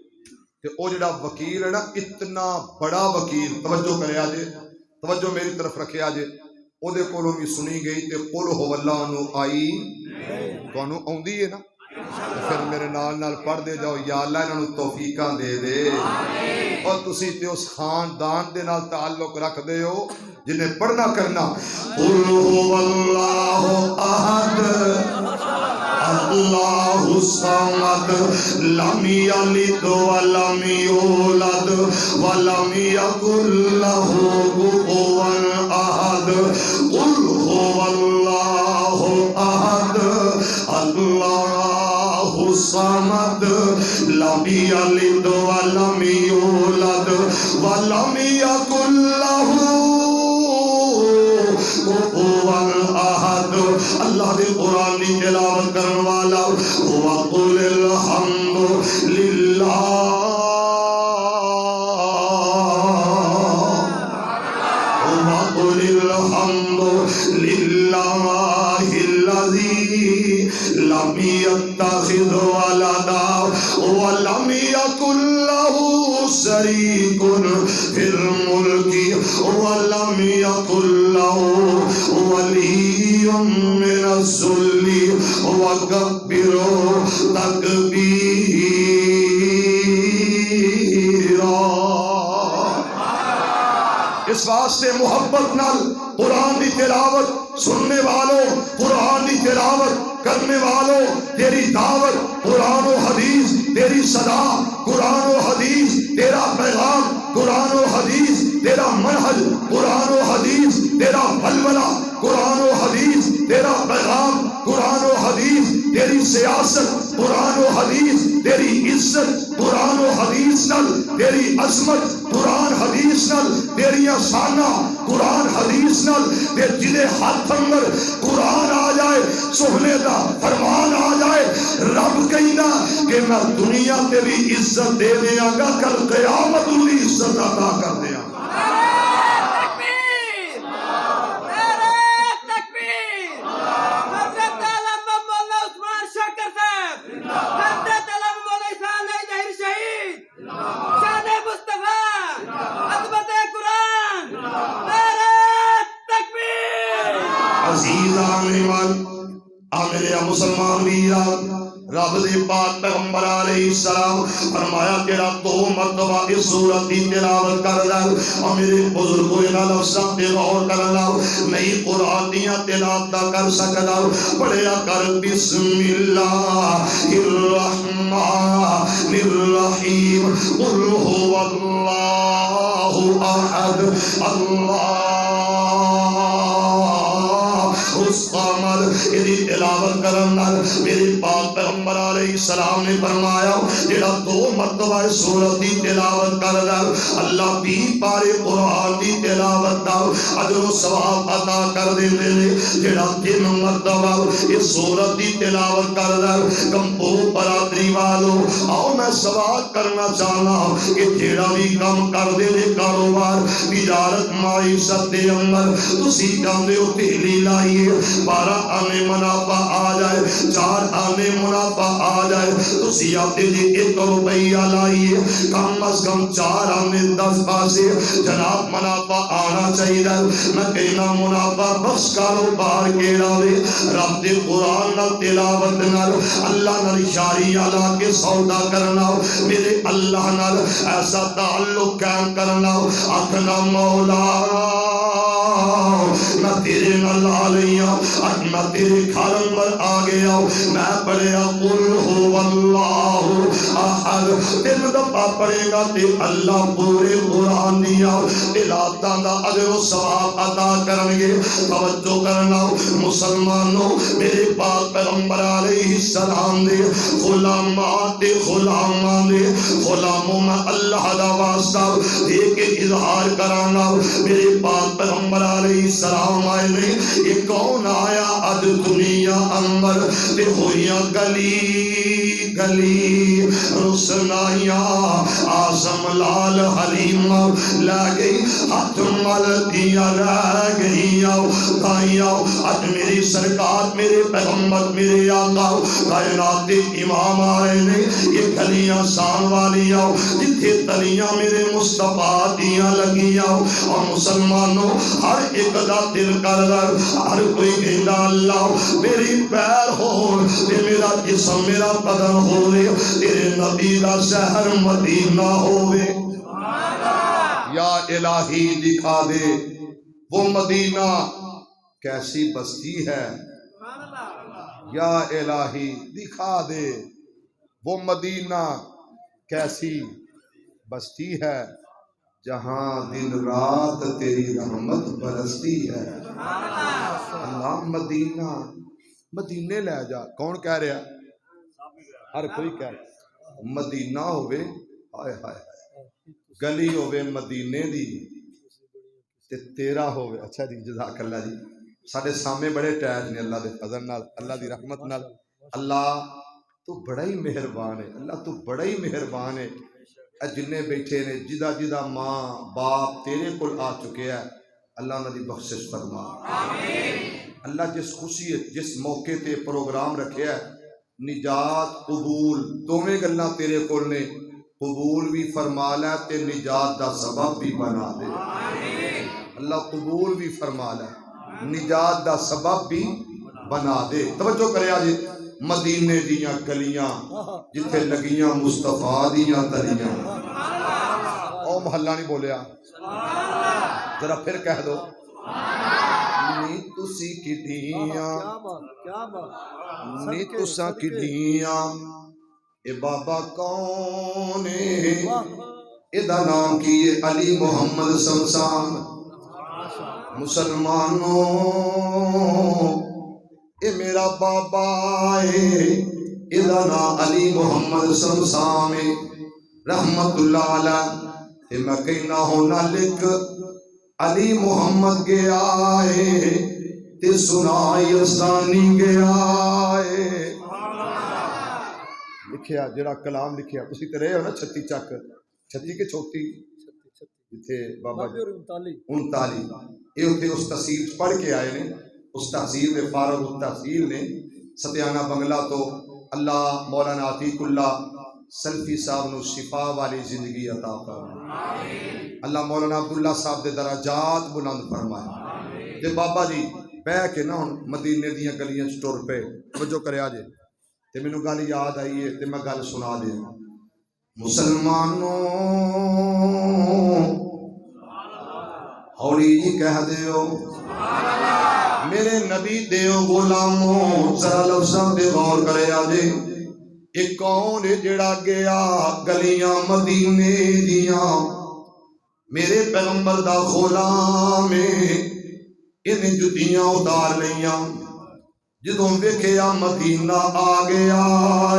S2: کہ وہ جڑا وکیل ہے نا اتنا بڑا وکیل توجہ کرے آجے توجہ میری طرف رکھے آجے او دے کولوں بھی سنی گئی تے قل هو اللہ نو آئی تو انہوں اوندی ہے نا پھر میرے نال پڑھ دے جاؤ یا اللہ انہاں نوں توفیقاں دے دے اور تسی تے اس خاندان دے نال تعلق رکھ دے ہو جنہیں پڑھنا کرنا قل هو اللہ احد اللہ الصمد لم یلد ولم یولد ولم یکن له کفوا احد قل هو اللہ احد اللہ الصمد لم یلد ولم یولد ولم یکن له کفوا احد اللہ دے قرآن دی تلاوت کرن والا وقل الحمد للہ وقل الحمد للہ الذی لم يتخذ ولدا ولم يكن له شريك في الملك ولم يكن له ولي من الذل وكبره تكبيرا اس واسطے محبت نال قرآن دی تلاوت سننے والوں قرآن دی تلاوت کرنے والوں تیری دعوت قرآن و حدیث تیری صدا قرآن و حدیث تیرا پیغام قرآن و حدیث تیرا منہج قرآن و حدیث تیرا بلبلہ قرآن و حدیث تیرا پیغام قرآن و حدیث تیری سیاست قرآن و حدیث تیری عزت قرآن و حدیث نل تیری عظمت قرآن حدیث نل تیری شانہ قرآن حدیث نل جدے ہاتھ اندر قرآن آ جائے سہنے دا فرمان آ جائے رب کہنا کہ میں دنیا تے بھی عزت دے دیاں گا کل قیامت بھی عزت عطا کر دیاں میرے مسلمان ویرا رب دے پاک پیغمبر علیہ السلام فرمایا کہ رب دو مرتبہ اس سورت دی تلاوت کر لے اور میرے بزرگوں انہاں لفظاں تے غور کر لے نہیں قرآن دیاں تلاوت کر سکدا پڑھیا کر بسم اللہ الرحمن الرحیم قل هو اللہ احد اللہ الصمد یہ تلاوت کرنا میرے پاک پیغمبر علیہ السلام نے فرمایا جڑا دو مرتبہ سورت دی تلاوت کردا اللہ بھی پارے قرآن دی تلاوت دا اجر و ثواب عطا کر دیندے نے جڑا تین مرتبہ اس سورت دی تلاوت کردا کمپو برادری والو آؤ میں سوال کرنا چاہنا کہ جڑا بھی کام کر دے نے کاروبار تجارت معیشت دے اندر تسی چاہندے ہو تیلی لائیے 12 آنے منافع آ جائے 4 آنے منافع آ جائے تو سیاتے جی 1 روپیہ لائیے کم از کم 4 آنے 10 پاسے جناب منافع آنا چاہیے میں کہنا منافع بخش کاروبار کے راوے رب دے قرآن نال تلاوت نال اللہ نال شاری علا کے سودا کرنا میرے اللہ نال ایسا تعلق قائم کرنا اپنا مولا میں تیرے نال آ رہی ہوں میں تیرے کھارن پر آ گیا میں پڑھیا قل هو اللہ احد 3 دفعہ پڑھے گا تے اللہ پورے قرآن دیا تلاوتاں دا اجر و ثواب عطا کرن گے توجہ کرنا مسلمانوں میرے پاک پیغمبر علیہ السلام دے غلاماں دے غلاموں میں اللہ دا واسطہ دے کے اظہار کرانا میرے پاک پیغمبر علیہ السلام آئے نے یہ کون آیا اد دنیا اندر تے ہویاں گلی گلی رسنائیاں آزم لال حلیم لے گئی ہاتھ مل دیا رہ گئیاں دائیاں اج میری سرکار میرے پیغمبر میرے آقا کائنات امام آئے نے یہ گلیاں شان والیاں جتھے تلیاں میرے مصطفیٰ دیاں لگیاں اور مسلمانوں ہر ایک دا دل کر ہر کوئی کہنا اللہ میری پیر ہون تے میرا جسم میرا بدن ہوے تیرے نبی دا شہر مدینہ ہوے یا الہی دکھا دے وہ مدینہ کیسی بستی ہے یا الہی دکھا دے وہ مدینہ کیسی بستی ہے جہاں دن رات تیری رحمت برستی ہے اللہ مدینہ مدینے لے جا کون کہہ رہا ہر کوئی کہہ رہا مدینہ ہوئے ہائے ہائے گلی ہوئے مدینے دی تے تیرا ہوئے اچھا جی جزاک اللہ جی ساڑھے سامنے بڑے ٹائر نے اللہ دے فضل نال اللہ دی رحمت نال اللہ تو بڑا ہی مہربان ہے اللہ تو بڑا ہی مہربان ہے جنہیں بیٹھے نے جدہ جدہ ماں باپ تیرے کل آ چکے ہیں اللہ نہ دی بخشش فرما اللہ جس خوشی جس موقع تے پروگرام رکھے ہے نجات قبول دوویں گلاں تیرے کول نے قبول بھی فرما لے تے نجات دا سبب بھی بنا دے اللہ قبول بھی فرما لے نجات دا سبب بھی بنا دے توجہ کرے آج مدینے دیاں گلیاں جتھے لگیاں مصطفیٰ دیاں تلیاں او محلہ نہیں بولیا ذرا پھر کہہ دو نی تسی کڈیاں نی تساں کڈیاں اے بابا کون ہے ادا نام کی علی محمد سمسان مسلمانوں اے میرا بابا ہے ادا نام علی محمد سمسان رحمت اللہ علیہ تے میں کہنا ہونا لکھ علی محمد گیا ہے تے سنائی اسانی گیا ہے لکھیا جڑا کلام لکھیا تسی تے رہے ہو نا چھتی چک چھتی کے چھوتی جتھے بابا 39 یہ اتنے اس تحصیل پڑھ کے آئے نے اس تحصیل میں فارغ التحصیل نے ستیانہ بنگلہ تو اللہ مولانا عتیق اللہ سلفی صاحب نو شفا والی زندگی عطا فرمائے اللہ مولانا عبداللہ صاحب دے درجات بلند فرمائے تے بابا جی بہ کے نہ ہن مدینے دیاں گلیاں چ ٹر پے توجہ کرے آجے تے مینوں گل یاد آئی ہے تے میں گل سنا دے مسلمانوں ہولی جی کہہ دیو میرے نبی دیو غلاموں ذرا لفظاں تے غور کرے آجے ایک کون جڑا گیا گلیاں مدینے دیاں میرے پیغمبر دا غلام انہیں جتیاں اتار لیاں جدوں ویکھیا مدینہ آ گیا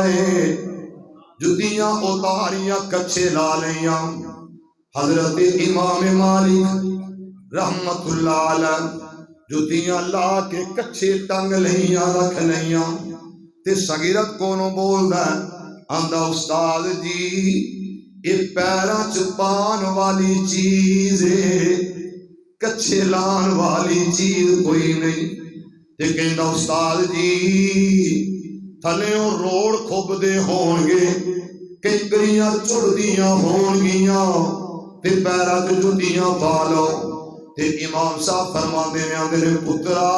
S2: ہے جتیاں اتاریاں کچھے لا لیاں حضرت امام مالک رحمت اللہ علیہ جتیاں لا کے کچھے ٹنگ لیاں رکھ لیاں تے سگیرت کونوں بول دا آندا استاد جی یہ پیراں چ پان والی چیز ہے کچھے لان والی چیز کوئی نہیں تے کہندا استاد جی تھلیوں روڑ کھب دے ہون گے کنکریاں چڑدیاں ہون گیاں تے پیراں تے جتیاں پا لو تے امام صاحب فرماندے نے میرے پترا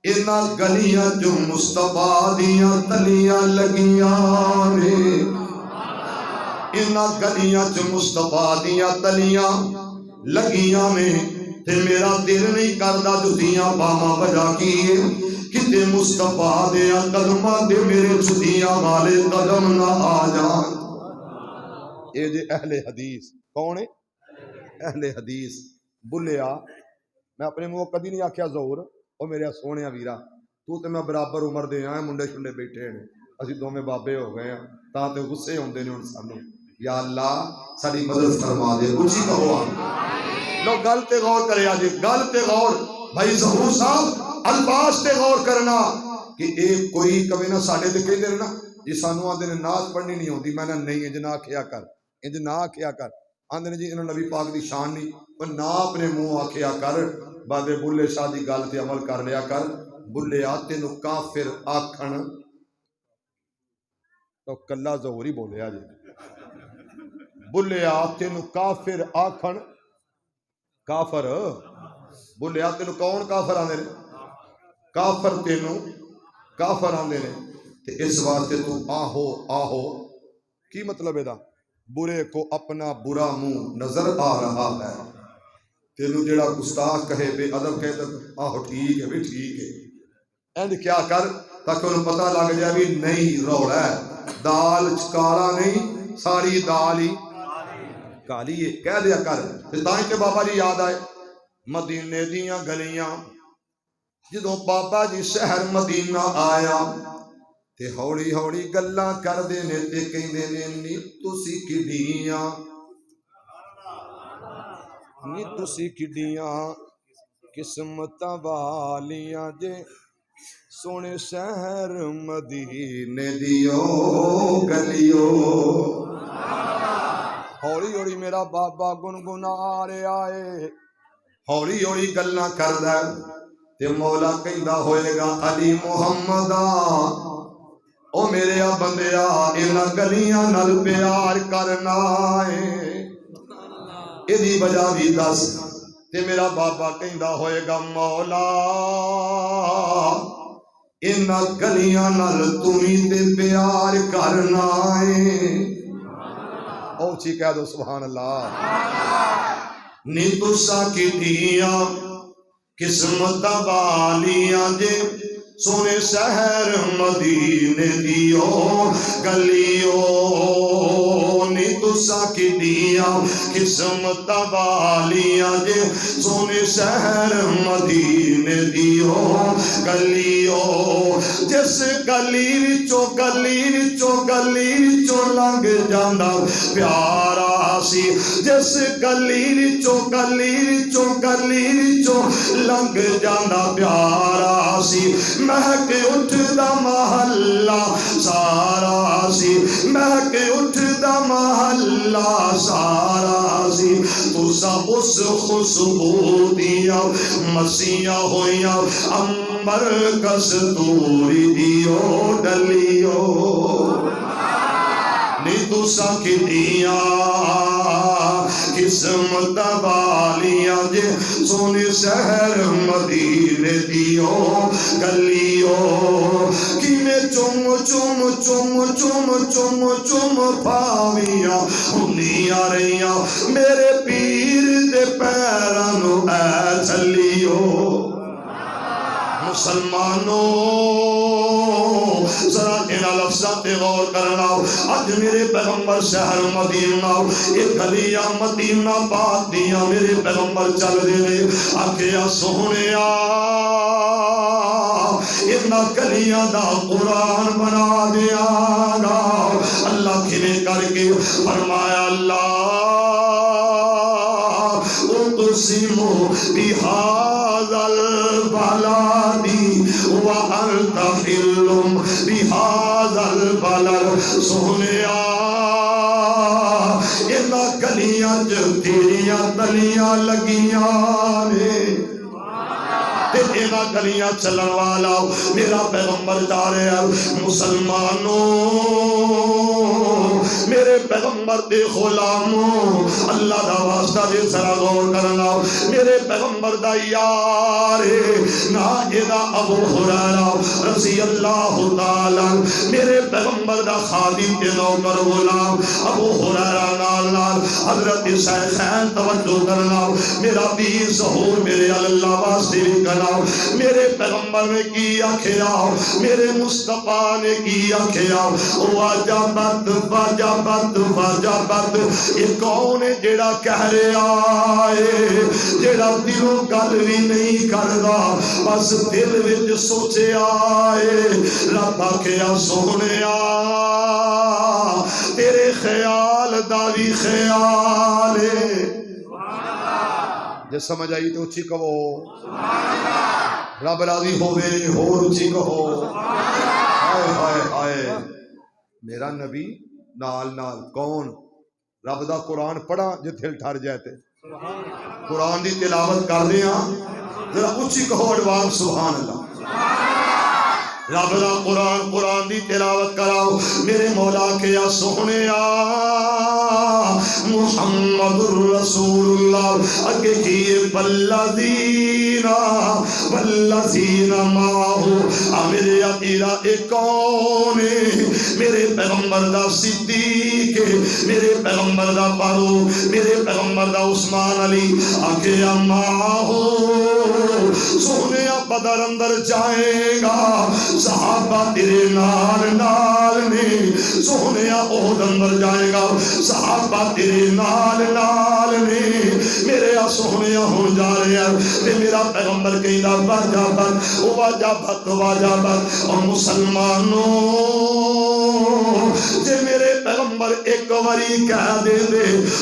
S2: انہاں گلیاں جو مصطفیٰ دیاں تلیاں لگیاں نے انہاں گلیاں جو مصطفیٰ دیاں تلیاں لگیاں نے تے میرا دل نہیں کردا جتیاں پاواں بجا کیے کتے مصطفیٰ دیاں قدماں دے میرے جتیاں والے قدم نہ آ جان اے جے اہل حدیث کون ہے اہل حدیث بلیا میں اپنے منہ کدی نہیں آکھیا ظہور او میرے سونیا ویرا تو تے میں برابر عمر دے آئے منڈے شنڈے بیٹھے نے اسی دوویں بابے ہو گئے ہیں تاں تے غصے ہوندے نے ہن سانوں یا اللہ ساڈی مدد فرما دے اونچی کہو لو گل تے غور کرے آج گل تے غور بھائی ظہور صاحب الفاظ تے غور کرنا کہ ایک کوئی کبھی نہ ساڈے تے کہندے نے نا جی سانوں آندے نے نعت پڑھنی نہیں ہوندی میں نہ نہیں انج نہ آکھیا کر انج نہ آکھیا کر آندے نے جی انہوں نبی پاک دی شان نہیں پر نہ اپنے منہ آکھیا کر بابے بلے شاہ دی گل تے عمل کر لیا کر بلے آتے نو کافر آکھن تو کلا ظہور ہی بولیا جی بلے آتے نو کافر آکھن کافر بلے آتے نو کون کافر آندے نے کافر تینو کافر آندے نے تے اس واسطے تو آہو آہو کی مطلب ہے دا برے کو اپنا برا منہ نظر آ رہا ہے تینوں جڑا گستاخ کہے بے ادب کہے تو آہو ٹھیک ہے بھی ٹھیک ہے اینڈ کیا کر تاکہ انہیں پتہ لگ جائے بھی نہیں روڑا ہے دال کالا نہیں ساری دال ہی کالی ہے کہہ دیا کر تائیں کہ بابا جی یاد آئے مدینے دیاں گلیاں جدوں بابا جی شہر مدینہ آیا تے ہوڑی ہوڑی گلاں کر دے نے تے کہندے نے نی تسی کڈیاں نی تسی کڈیاں قسمتاں والیاں جے سونے شہر مدینے دیو گلیو ہوڑی ہوڑی میرا بابا گنگنا رہا ہے ہوڑی ہوڑی گلاں کردا تے مولا کہندا ہوئے گا علی محمدا او میرے بندیا انہاں گلیاں نال پیار کرنا ہے ایدی وجہ بھی دس تے میرا بابا کہندا ہوئے گا مولا انہاں گلیاں نال تمہیں تے پیار کرنا ہے او چی کہہ دو سبحان اللہ نی تسا کڈیاں قسمت والیاں جے سونے شہر مدینے دیو گلیو نی تسا کڈیاں قسمت والیاں جے سونے شہر مدینے دیو گلیو جس گلی وچوں لنگ جاندا پیارا سی جس گلی وچوں لنگ جاندا پیارا سی مہک اٹھدا محلہ سارا سی مہک اٹھدا محلہ سارا سی تسا اس خوشبو دیاں مسیاں ہویاں امبر کستوری دیو ڈلیو نی تسا کڈیاں قسمت والیاں جے سونے شہر مدینے دیو گلیو کیویں چم پاویاں ہنیاں رہیاں میرے پیر دے پیراں نو اے چلیو مسلمانوں ذرا انہاں لفظاں تے غور کرنا اج میرے پیغمبر شہر مدینہ ایک گلیاں مدینہ پاک دیاں میرے پیغمبر چل دے آکھیا سونیا انہاں گلیاں دا قرآن بنا دیاں گا اللہ کھنے کر کے فرمایا اللہ اقسمو بہذا البلد وانت حل بہذا البلد سونیا انہاں گلیاں تیریاں تلیاں لگیاں نے تے انہاں گلیاں چلن والا میرا پیغمبر جا رہا مسلمانوں میرے پیغمبر دے غلاموں اللہ دا واسطہ دے ذرا غور کرنا میرے پیغمبر دا یار نا ادا ابو ہریرہ رضی اللہ تعالی میرے پیغمبر دا خادم تے نوکر غلام ابو ہریرہ نال حضرت شیخین توجہ کرنا میرا پیر ظہور میرے اللہ واسطے بھی کرنا میرے پیغمبر نے کی آکھیا میرے مصطفیٰ نے کی آکھیا واجبت یہ کون ہے جیڑا کہہ رہا ہے جیڑا دلوں گل بھی نہیں کردا بس دل وچ سوچے آئے رب آکھیا سونیا تیرے خیال دا بھی خیال ہے جے سمجھ آئی تو اچھی کہو رب راضی ہوئے اور اچھی کہو آئے آئے آئے میرا نبی نال نال کون رب دا قرآن پڑھا جو دل ٹھر جائے تے قرآن دی تلاوت کر دیا ذرا اچھی کہو ایڈوانس سبحان اللہ رب دا قرآن دی تلاوت کراوا میرے مولا کے یا سونے محمد الرسول اللہ اگے کیے والذین معہو میرے عقیدہ ایک کون میرے پیغمبر دا صدیق میرے پیغمبر دا فاروق میرے پیغمبر دا عثمان علی آگے معہو سونے بدر اندر جائے گا صحابہ تیرے نال نال نے سونے احد اندر جائے گا صحابہ تیرے نال نال نے میرے سونے ہون جا رہے ہیں تے میرا پیغمبر کہیدا واجبت اور مسلمانوں جے میرے پیغمبر ایک واری کہہ دے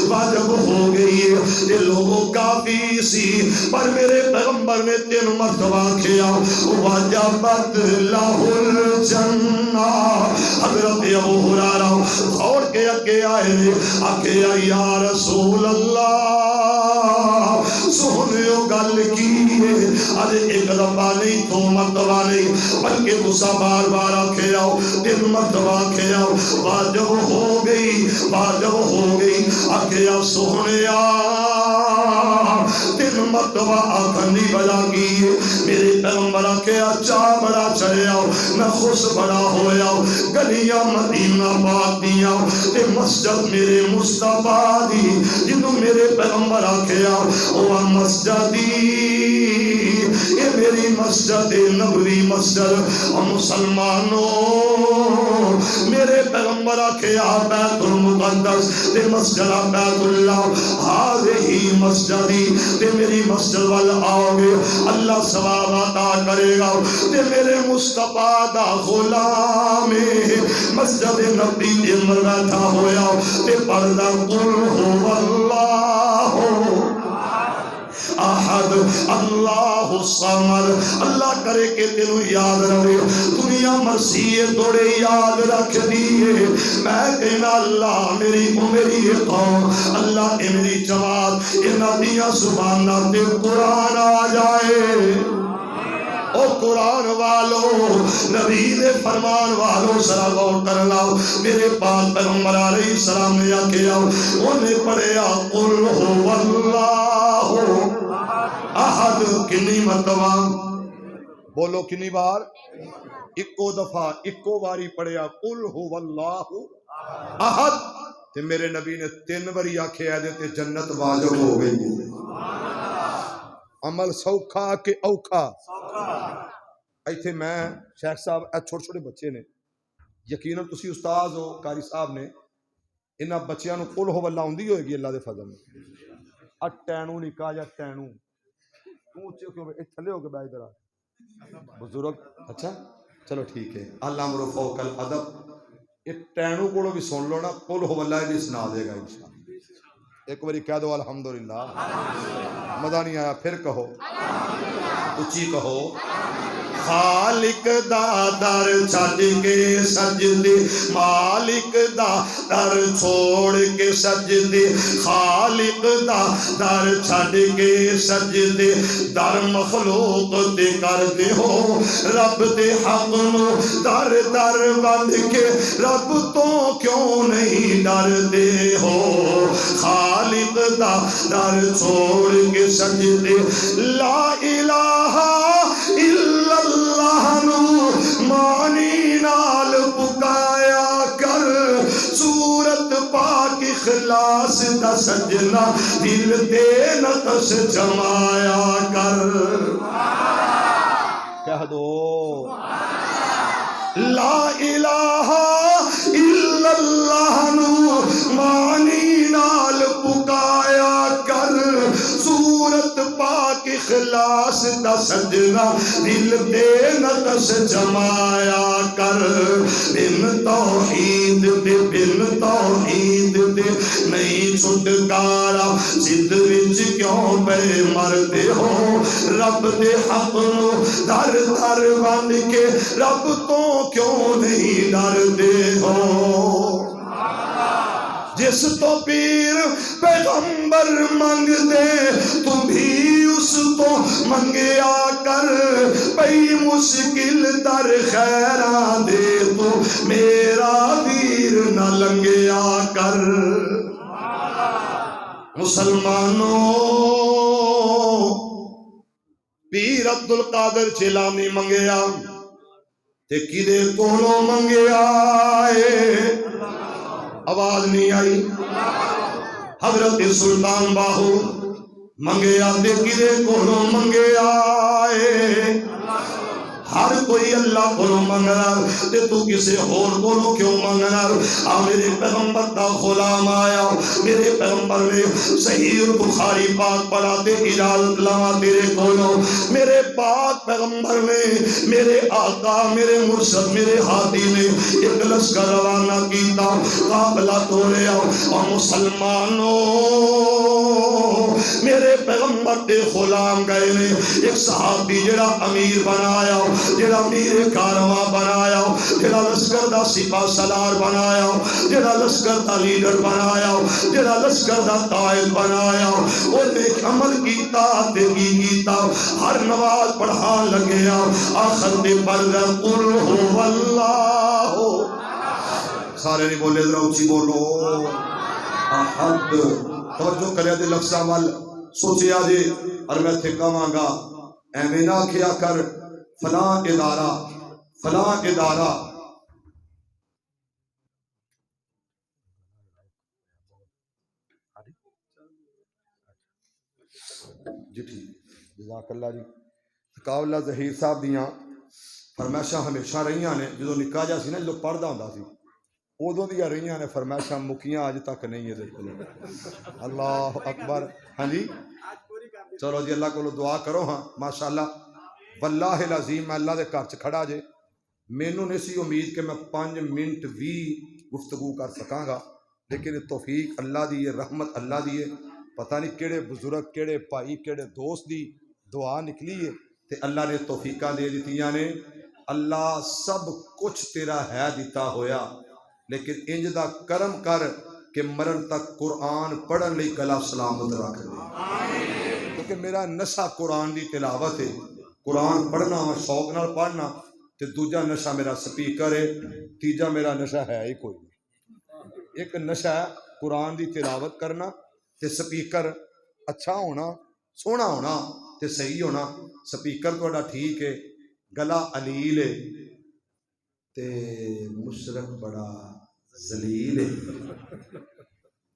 S2: واجب ہو گئی ہے یہ لوگوں کافی سی پر میرے پیغمبر نے 3 مرتبہ کیا واجبت لہ الجنہ حضرت ابو ہریرہ اور کے اگے آئے آکے یا رسول اللہ سونیو گل کی ہے آج ایک دفعہ نہیں 2 مرتبہ نہیں بلکہ تسا بار بار آکے آؤ 3 مرتبہ آکے آؤ واجب ہو گئی آکے آؤ سونے 3 مرتبہ آکھنی بجا کی میرے پیغمبر آکے چاہ بڑا چڑھے آؤ میں خوش بڑا ہوئے آؤ گلیاں مدینہ پاک دیاں تے مسجد میرے مصطفیٰ دی جنہوں میرے پیغمبر آکے آؤ وہ مسجدی یہ میری مسجد نبوی مسجد اور مسلمانوں میرے پیغمبر آکے آ بیت المقدس تے مسجد بیت اللہ ہی مسجدی تے میری مسجد والا آؤ گے اللہ ثواب عطا کرے گا تے میرے مصطفیٰ دا غلام مسجد نبی اندر بیٹھا ہویا تے پڑھدا قل هو اللہ احد اللہ الصمد اللہ کرے کہ تینوں یاد رہے دنیا مرثیے توڑے یاد رکھ دیئے میں کہنا اللہ میری قوم اللہ میری جماعت انہاں دیاں زباناں تے قرآن آ جائے او قرآن والو نبی دے فرمان والو ذرا غور کر لاؤ میرے پاک پیغمبر علیہ السلام نے آکے آؤ انہیں پڑھیا قل هو اللہ احد کنی مرتبہ بولو کنی بار اکو دفعہ اکو باری پڑھیا قل هو اللہ احد تے میرے نبی نے 3 باری آکھے آدھے تے جنت واجب ہو گئی عمل سوکھا کہ اوکھا ایتھے میں شیخ صاحب چھوٹے چھوٹے بچے نے یقیناً تسی استاد ہو قاری صاحب نے انہاں بچیاں نو قل ہو اللہ ہوندی ہوئے گی اللہ دے فضل میں ٹینو نکا یا ٹینو اونچے کیوں تھلے ہو کے بیٹھ ادھر بزرگ اچھا چلو ٹھیک ہے الامر فوق الادب یہ ٹینو کو بھی سن لو نا قل ہو اللہ بھی سنا دے گا انشاءاللہ ایک باری کہہ دو الحمدللہ مزہ نہیں آیا پھر کہو اچھی کہو خالق دا در چھڑ کے سجدے مالک دا در چھوڑ کے سجدے خالق دا در چھڑ کے سجدے در مخلوق تے کر دے ہو رب دے حق نو در در بند کے رب تو کیوں نہیں ڈر دے ہو خالق دا در چھوڑ کے سجدے لا الہ الا اللہ نو مانی نال پکایا کر صورت پاک اخلاص دا سجنا دل دے نقش جمایا کر کہہ دو لا الہ الا اللہ نو مانی نال پکایا کر صورت پاک اخلاص دا سجنا دل دے نقش جمایا کر بن توحید دے نہیں چھٹکارا زد وچ کیوں بے مرتے ہو رب دے حق نو در در بن کے رب تو کیوں نہیں ڈردے ہو جس تو پیر پیغمبر منگ دے تم بھی اس تو منگیا کر پئی مشکل در خیران دے تو میرا ویر نہ لنگیا کر مسلمانوں پیر عبد القادر جیلانی منگیا تے کدے کولوں منگیا آواز نہیں آئی حضرت سلطان باہو منگیا تے کدے کولوں منگیا ہر کوئی اللہ کو منگنا تے تو کسے اور کو کیوں منگنا میرے پیغمبر دا غلام آیا میرے پیغمبر نے صحیح البخاری پاک پڑھا تے اجازت لوا تیرے کولوں میرے پاک پیغمبر نے میرے آقا میرے مرشد میرے ہادی نے ایک لشکر روانہ کیتا قافلہ توڑیا اور مسلمانوں میرے پیغمبر دے غلام گئے نے ایک صحابی جڑا امیر بنایا جڑا امیر کارواں بنایا جڑا لشکر دا سپاہ سالار بنایا جڑا لشکر دا لیڈر بنایا جڑا لشکر دا قائد بنایا او نے عمل کیتا تے کی کیتا ہر نماز پڑھان لگیا آخر تے پڑھ قل هو اللہ سارے نہیں بولے ذرا اونچی بولو احد توجہ کریا دے لفظاں وال سوچیا جے اور میں تھے کہاں گا ایویں نہ کیا کر فلاں ادارہ جی ٹھیک جزاک اللہ جی قابلہ ظہیر صاحب دیاں فرمائشاں ہمیشہ رہیاں نے جدو نکاح جا سی نا جدو پڑھدا ہوندا سی ادوں دیا رہیاں نے فرمائشاں مکیاں اج تک نہیں ہے اللہ اکبر ہاں جی چلو جی اللہ کو دعا کرو ہاں ماشاءاللہ واللہ العظیم میں اللہ دے گھر چ کھڑا جے مینوں نہیں سی امید کہ میں 5 منٹ بھی گفتگو کر سکاں گا لیکن توفیق اللہ دی ہے رحمت اللہ دی ہے پتہ نہیں کیڑے بزرگ کیڑے بھائی کیڑے دوست دی دعا نکلی ہے تے اللہ نے توفیقاں دے دتیاں نے اللہ سب کچھ تیرا ہے دیتا ہویا لیکن انج دا کرم کر کہ مرن تک قرآن پڑھن لئی گلا سلامت رکھ دے کیونکہ میرا نشہ قرآن دی تلاوت ہے قرآن پڑھنا شوق نال پڑھنا تے دوجا نشہ میرا سپیکر ہے تیجا میرا نشہ ہے ہی کوئی نہیں ایک نشہ ہے قرآن دی تلاوت کرنا تے سپیکر اچھا ہونا سونا ہونا تے صحیح ہونا سپیکر تہاڈا ٹھیک ہے گلا علیل ہے تے مشرک بڑا ذلیل ہے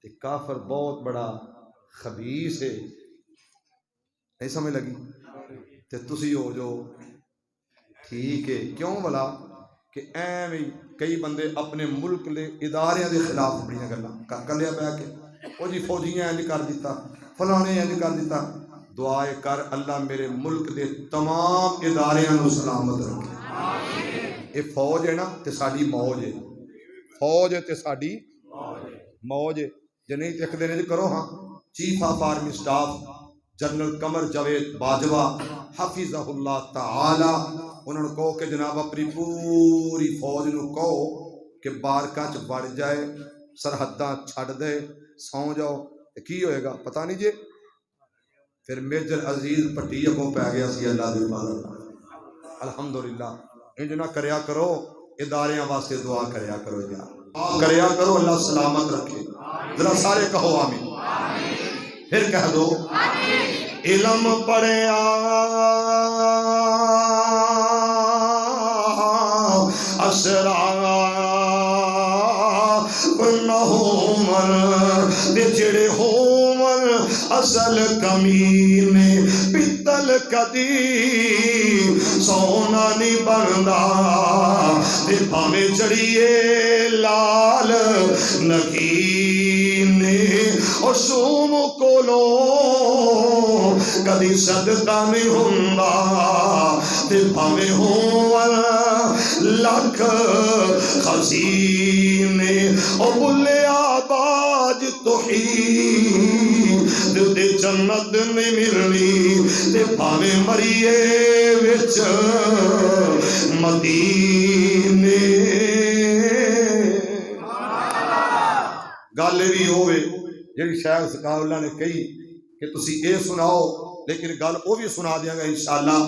S2: تے کافر بہت بڑا خبیث ہے نہیں سمجھ لگی تے تسی ہو جو ٹھیک ہے کیوں بلا کہ ایویں کئی بندے اپنے ملک لے ادارے دے خلاف بڑیاں گلاں کر لیا پیا کہ او جی فوجیاں انج کر دیتا فلانے انج کر دیتا دعائے کر اللہ میرے ملک دے تمام اداریاں نو سلامت رکھے اے فوج ہے نا تے ساڈی موج ہے فوج ہے تے ساڈی موج ہے جے نہیں تے ایک دن کرو ہاں chief of army staff general Qamar Javed Bajwa حفظہ اللہ تعالی انہوں نے کہو کہ جناب اپنی پوری فوج نو کہو کہ بارکاں چ بڑھ جائے سرحداں چھڈ دے سو جاؤ کی ہوئے گا پتہ نہیں جی پھر میجر عزیز پٹی اگوں پہ گیا سی اللہ دی فضل الحمدللہ انج نہ کریا کرو اداریاں واسطے دعا کریا کرو یار کریا کرو اللہ سلامت رکھے ذرا سارے کہو آمین پھر کہہ دو علم پڑھیا اسرار نہ ہومن دے جڑے ہومن اصل کمینے پتل کدی سونا نہیں بندا تے بھاویں چڑھیے لال نگینے او شوم کولو کدی صدقہ نہیں ہوندا تے بھاویں ہون لکھ خزینے او بلیا باج توحید تے جنت نہیں ملنی تے بھاویں مریے وچ مدینے گل بھی ہوئے جڑی شاید سکا اللہ نے کہی کہ تسی اے سناؤ، لیکن گل وہ بھی سنا دیاں گا انشاءاللہ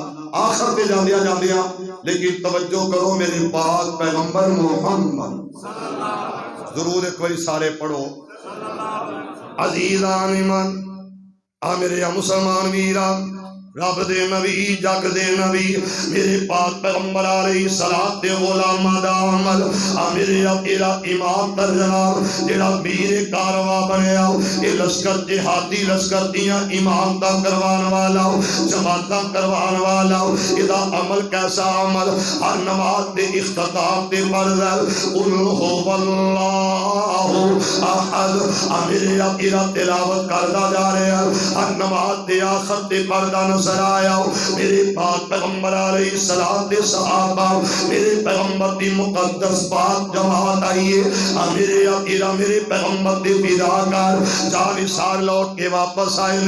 S2: آخر تے جاندیاں جاندیاں، لیکن توجہ کرو میرے پاک پیغمبر محمد ضرور ایک باری سارے پڑھو۔ عزیزان ایمان آ میرے مسلمان ویران، رب دے نبی جگ دے نبی میرے پاک پیغمبر علیہ الصلوۃ والسلام دا عمل آ میرے اکیلا امام تر جناب جڑا میر کارواں بنیا اے لشکر جہادی لشکر دیاں امام دا کروان والا جماعتاں کروان والا ادا عمل کیسا عمل، ہر نماز دے اختتام تے پڑھدا قل هو اللہ احد آ میرے اکیلا تلاوت کردا جا رہا ہر نماز دے آخر تے پڑھدا نظر آیا میرے پاک پیغمبر علیہ السلام دے صحابہ میرے پیغمبر دی مقدس پاک جماعت آئیے میرے اکیلا میرے پیغمبر دے فداکار جاوی سال لوٹ کے واپس آئے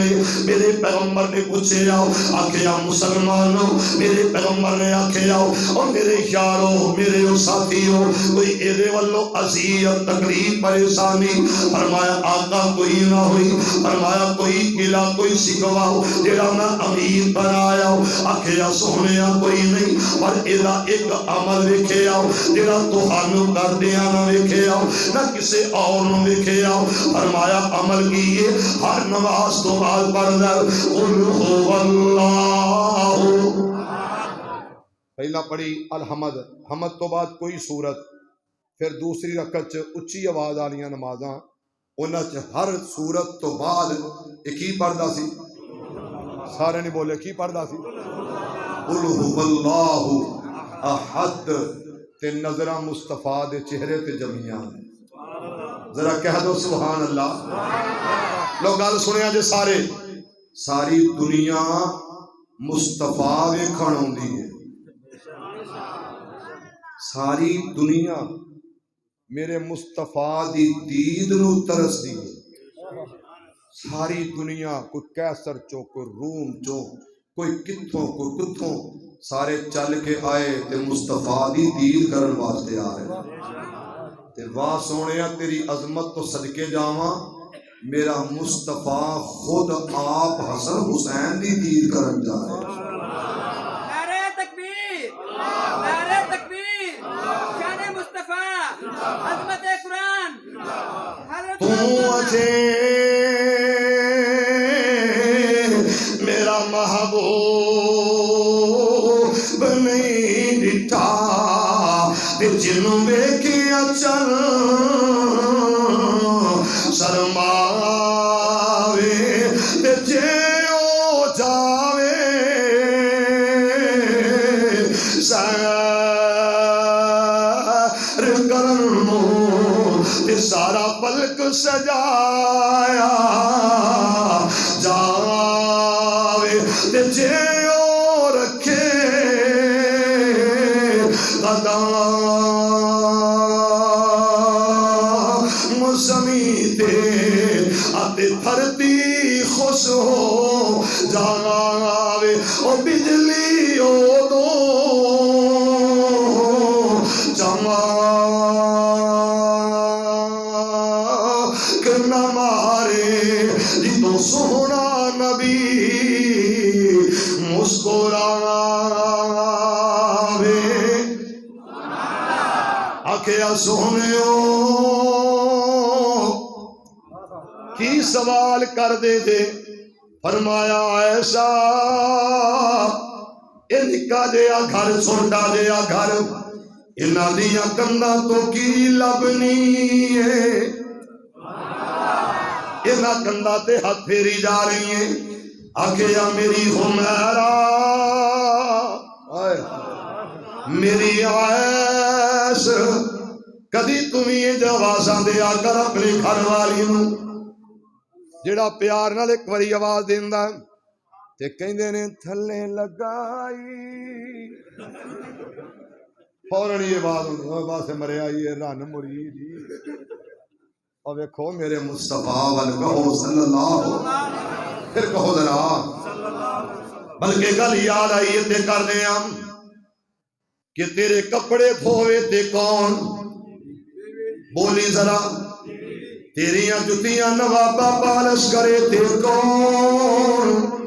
S2: میرے پیغمبر نے پوچھے آؤ آکھیا مسلمانوں، میرے پیغمبر نے آکھے آؤ اور میرے یاروں میرے ساتھیوں کوئی ایدے والو اذیت تکلیف پریشانی، فرمایا آقا کوئی نہ ہوئی، فرمایا کوئی گلا کوئی شکوا جڑا میں امیر بنایا آکھیا سونیا کوئی نہیں، پر ایدہ ایک عمل ویکھے آؤ جڑا تہانوں کر دیا نہ ویکھے آؤ نہ کسے اور نہ ویکھے آؤ، فرمایا عمل کیے ہر نماز تو بعد پڑھنا قل هو اللہ، پہلا پڑھی الحمد، حمد تو بعد کوئی صورت، پھر دوسری رکعت چ اچھی آواز والیاں نمازاں انہاں چ ہر صورت تو بعد ایک ہی پڑھدا سی، سارے نہیں بولے کی پڑھدا سی قل هو اللہ احد تے نظرہ مصطفیٰ دے چہرے تے جمعیاں، ذرا کہہ دو سبحان اللہ۔ لوگ گل سنیا جے سارے ساری دنیا مصطفیٰ ویکھن آوندی ہے، ساری دنیا میرے مصطفیٰ دی دید نو ترس دی ہے، ساری دنیا کوئی کیسر چو کوئی روم چو کوئی کتھوں کوئی کتھوں سارے چل کے آئے تے مصطفیٰ دی دید کرن واسطے آ رہے تے واہ سونیا تیری عظمت تو صدقے جاواں میرا مصطفیٰ خود آپ حسن حسین دی دید کرن جا رہے
S4: نعرہ تکبیر، نعرہ تکبیر، شان مصطفیٰ، عظمت قرآن، حضرت
S2: تو اجے میرا محبوب نہیں ڈٹھا تے جنوں ویکھیا چل شرماوے تے جے او جاوے سیر کرن تے سارا پلک سجایا جاوے تے جے او رکھے قدم زمیتے آتے دھرتی خوش ہو جاوے او بجلی او دو چمک نہ مارے جتو سونا نبی مسکراوے آکھیا سونیو کی سوال کر دے دے، فرمایا عائشہ اے نکا جیا گھر چھوٹا جیا گھر انہاں دیاں کنداں تو کی لبنی ہے، انہاں کنداں تے ہاتھ پھیری جا رہی ہیں، آکھیا میری حمیرہ میری عائش کدی تمہیں یہ جوازاں دیا کر اپنی گھر والی نوں جڑا پیار نال ایک باری آواز دیندا تے کہندے نے تھلے لگائی فوراً یہ آواز ہوندی ہے بس مریا یہ رن مرید اور ویکھو میرے مصطفیٰ ول کہو صلی اللہ پھر کہو ذرا بلکہ گل یاد آئی تے کر دیاں کہ تیرے کپڑے دھوے تے کون بولی ذرا تیریاں جتیاں نوابا پالش کرے تے کون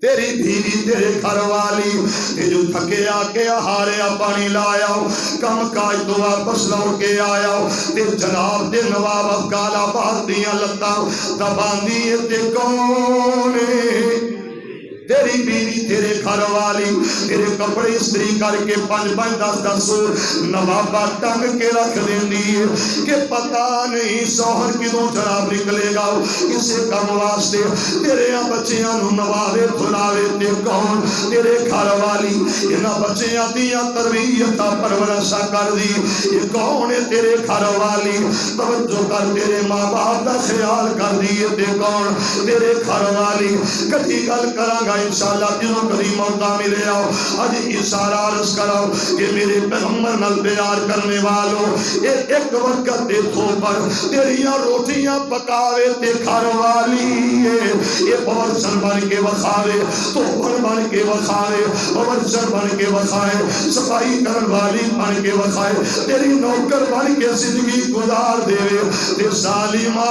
S2: تیری بیوی تیرے گھر والی تے جو تھکے آ کے ہاریا پانی لایا کم کاج تو واپس لوٹ کے آیا تے جناب دے نواب افغان آباد دیاں لتاں دباندی تے کون تیری بیوی تیرے گھر والی تیرے کپڑے استری کر کے 5-5 نوابا ٹنگ کے رکھ دیندی ہے کہ پتہ نہیں شوہر کدوں جناب نکلے گا کسے کم واسطے تیرے بچیاں نو نوابے دھلاوے تے کون تیرے گھر والی انہاں بچیاں دیاں تربیت پرورشاں کر دی یہ کون ہے تیرے گھر والی توجہ کر تیرے ماں باپ دا خیال کر دی تے کون تیرے گھر والی کدی گل کراں گا انشاءاللہ جنہوں کدی موقع ملے آؤ آج اشارہ عرض کراؤ کہ میرے پیغمبر نال پیار کرنے والوں ایک وقت دے تھو پر تیریاں روٹیاں پکاوے تے گھر والی یہ پورچن بن کے وخاوے تو بن کے وخاوے پورچن بن کے وخائے صفائی کرن والی بن کے وخائے تیری نوکر بن کے زندگی گزار دے تے ظالمہ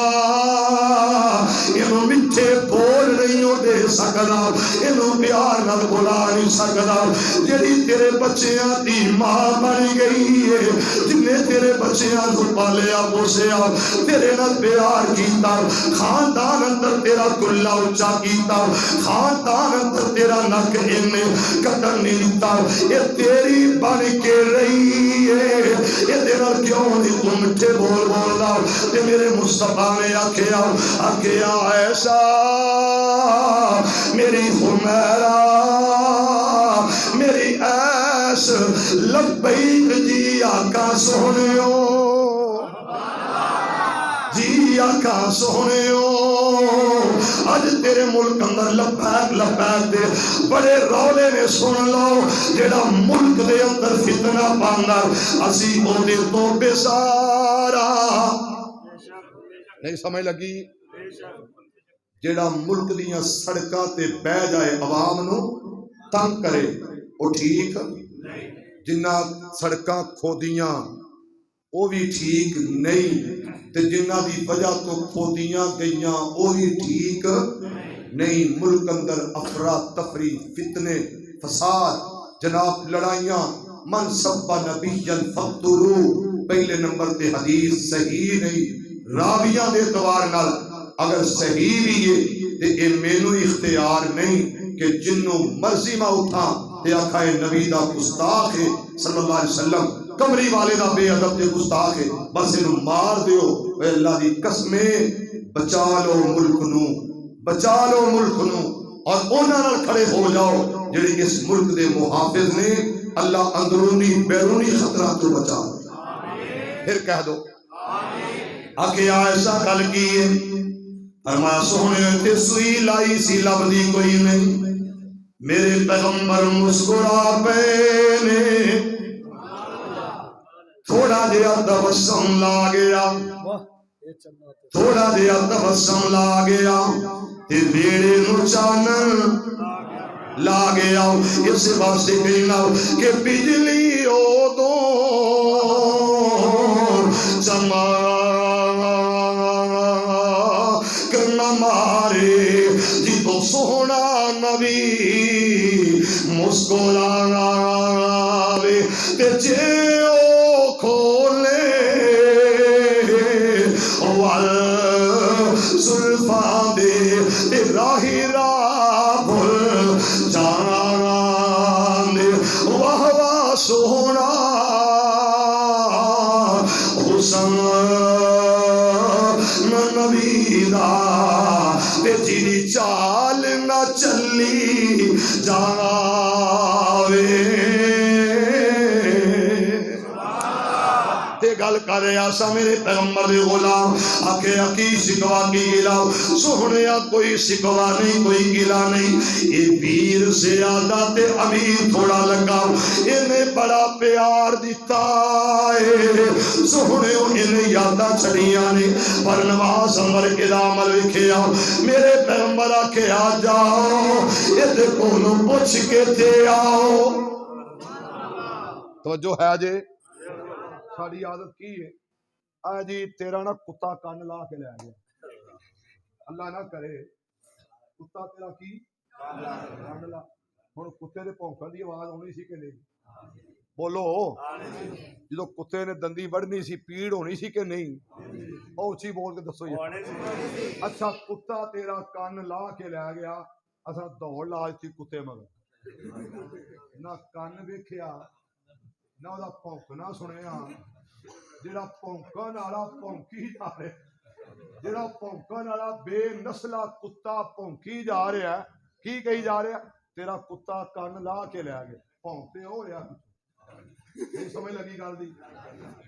S2: انہوں مٹھے بول نہیں ہو دے سکدا انہوں پیار نہ بلا نہیں سکدا جڑی تیرے بچیاں دی ماں بن گئی ہے جن نے تیرے بچیاں کو پالیا پوسیا تیرے نال پیار کیتا خاندان اندر تیرا کلا اونچا کیتا خاندان اندر تیرا نک اننے قدر نہیں دیتا یہ تیری بن کے رہی ہے یہ تیرا کیوں نہیں تم مٹھے بول بولدا تے میرے مصطفیٰ نے آکھیا ایسا میری حمیرہ میری ایس لبیک جی آقا سونیو جی آقا سونیو آج تیرے ملک اندر لبیک دے بڑے رولے نے سن لو جیڑا ملک دے اندر فتنہ باندر اسی او دے تو بیزارا نہیں سمجھ لگی جیڑا ملک دیاں سڑکاں تے بہ جائے عوام نو تنگ کرے وہ ٹھیک جنہ سڑکاں کھودیاں وہ بھی ٹھیک نہیں تے جنہ دی وجہ تو کھودیاں گئیاں وہ بھی ٹھیک نہیں ملک اندر افراتفری فتنے فساد جناب لڑائیاں من سب نبی فقتلو پہلے نمبر تے حدیث صحیح نہیں راویاں دے اعتبار نال اگر صحیح بھی ہے تے اے مینوں اختیار نہیں کہ جنوں مرضی میں اٹھا تے آکھائے نبی دا گستاخ ہے صلی اللہ علیہ وسلم کمری والے دا بے ادب تے گستاخ ہے بس انہوں مار دیو اے اللہ دی قسمیں بچا لو ملک نو اور انہاں نال کھڑے ہو جاؤ جڑے اس ملک دے محافظ نے اللہ اندرونی بیرونی خطرات تو بچا لے پھر کہہ دو آکھیا ایسا گل کی ہے فرمایا سونے تے سوئی لائی سی لبدی کوئی نہیں میرے پیغمبر مسکرا پے نے تھوڑا دیا تبسم لا گیا تھوڑا دیا تبسم لا گیا تے بیڑے نو چانن لا گیا اس واسطے کہنا کہ بجلی او دو چما مارے جی تو سونا نبی مسکرانا تے جے او کھولے وال زلفاں دے تے راہی راہ بھول جان دے واہ واہ سونا حسن نبی دا تے جیڑی چال نہ چلی جاوے تے گل کر رہا سا میرے پیغمبر دے غلام آکھے کی شکوا کی گلا سوہنیا کوئی شکوا نہیں کوئی گلا نہیں یہ ویر زیادہ تے امیر تھوڑا لگا انہیں بڑا پیار دیتا ہے سوہنیو انہیں یادہ چھڑیاں نے پر نواز عمر کے دامل وکھیا میرے پیغمبر آکھے آ جاؤ یہ دیکھو نو پوچھ کے تھے آؤ توجہ ہے آجے ساری عادت کی ہے جی تیرا نا کتا کن لا کے لے گیا، اللہ نہ کرے کتا تیرا کی کن لا، ہن کتے دے بھونکن دی آواز آنی سی کہ نہیں؟ بولو جدو کتے نے دندی وڑنی سی پیڑ ہونی سی کہ نہیں؟ او اچھی بول کے دسو یار۔ اچھا کتا تیرا کن لا کے لے گیا، اساں دوڑ لا تھی کتے مگر، نہ کن ویکھیا نہ وہ بھونکنا سنیا، جڑا بھونکن والا بھونکی جا رہا، جڑا بھونکن والا بے نسلا کتا بھونکی جا رہا ہے، کی کہی جا رہا؟ تیرا کتا کن لا کے لے گیا، بھونکتے ہو رہا نہیں سمجھ لگی گل دی؟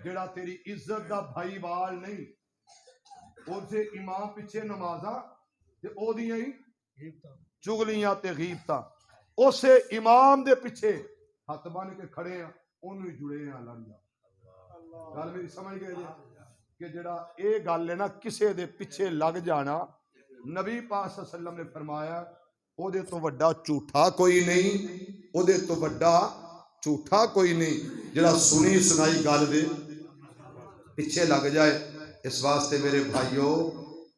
S2: جڑا تیری عزت دا بھائی وال نہیں، او سے امام پیچھے نمازاں تے او دیاں ہی چغلیاں تے غیبتاں، اسے امام دے پیچھے ہاتھ بن کے کھڑے ہیں، اونوں ہی جڑے ہیں اللہ دی گل میری سمجھ گئے جی؟ کہ جڑا اے گل ہے نا کسے دے پیچھے لگ جانا، نبی پاک صلی اللہ علیہ وسلم نے فرمایا او دے تو وڈا جھوٹا کوئی نہیں، او دے تو وڈا جھوٹا کوئی نہیں جڑا سنی سنائی گل دے پیچھے لگ جائے۔ اس واسطے میرے بھائیو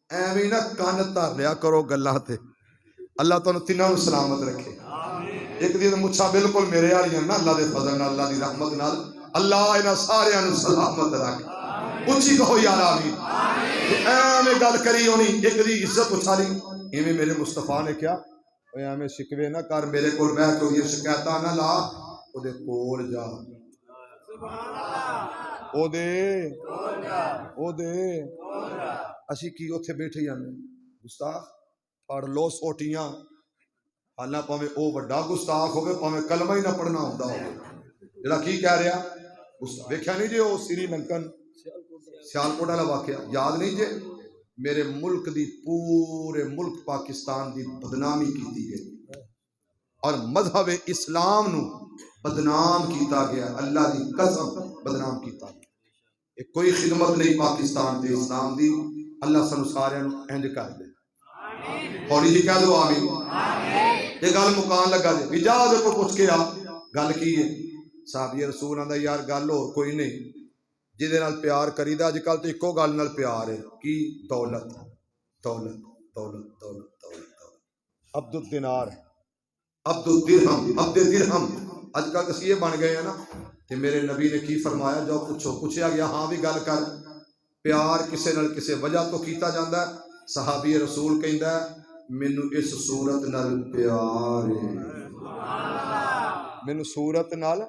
S2: ایویں نہ کان دھر لیا کرو گلاں تے، اللہ تانوں تیناں نوں سلامت رکھے۔ ایک دن مچھا بالکل میرے والیاں نا، اللہ دے فضل نال اللہ دی رحمت نال اللہ انہاں ساریاں نوں سلامت رکھے، اچھی کہو یا آمین۔ ایویں گل کری ہونی ایک دی عزت اچھالی، ایویں میرے مصطفیٰ نے کیا ایویں شکوے نہ کر، میرے کول بیٹھ کے یہ شکایتاں نہ لا، او دے کول جا، او دے اسی کی اوتھے بیٹھے جانے گستاخ پڑھ لو سوٹیاں، حالانکہ پاویں او وڈا گستاخ ہوے، پاویں کلمہ ہی نہ پڑھنا ہوندا ہوے، جڑا کی کہہ رہا ویکھیا نہیں جی او سری لنکن سیالکوٹ والا واقعہ یاد نہیں جے؟ میرے ملک دی پورے ملک پاکستان دی بدنامی کیتی گئی اور مذہب اسلام نو بدنام کیتا گیا، اللہ دی قسم بدنام کیتا گیا۔ ایک کوئی خدمت نہیں پاکستان دے اسلام دی، اللہ سانو سارے نو انج کر دے، ہولی جی کہہ دو آمین۔ یہ گل مکان لگا دے اجازت کو پوچھ کے آ گل کی ہے، صحابی رسول آندا یار گل ہو کوئی نہیں جہدے نال پیار کریدا، اج کل تو ایکو گل نال پیار ہے، کی دولت دولت دولت دولت دولت دولت، عبد الدینار عبد الدرہم عبد درہم، اج کل تو یہ بن گئے ہیں نا۔ کہ میرے نبی نے کی فرمایا، جو پوچھو پوچھیا گیا ہاں بھی گل کر، پیار کسے نال کسے وجہ تو کیتا جاندا ہے، صحابی رسول کہندا ہے مینوں اس صورت نال پیار ہے، مینوں صورت نال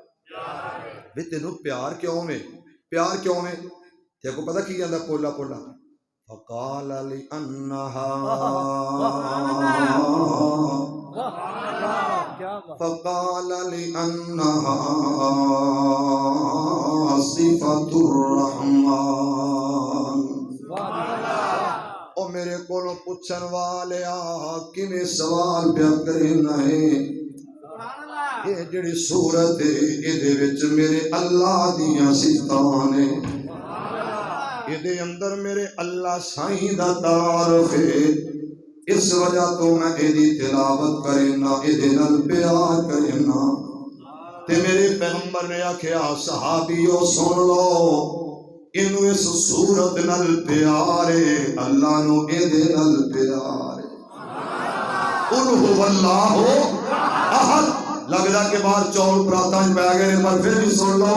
S2: بھی تینوں پیار کیوں ہے، پیار کیوں ہے؟ تے کو پتہ کی جاندا پولا پولا فقال لانها فقال لانها صفۃ الرحمن۔ او میرے کولوں پوچھن والیا کیویں سوال پیا کرے نہیں، یہ جڑی صورت ہے یہ وچ میرے اللہ دیاں صفتاں نے، یہ اندر میرے اللہ سائیں دا تعارف ہے، اس وجہ تو میں ایدی تلاوت کرنا، ایدے نال پیار کرنا۔ تے میرے پیغمبر نے آکھیا صحابیو سن لو، انہوں اس صورت نال پیار ہے، اللہ نو ایدے نال پیار ہے۔ قل هو اللہ احد، لگدا کہ باہر چول پراتاں پہ گئے، پر پھر بھی سن لو،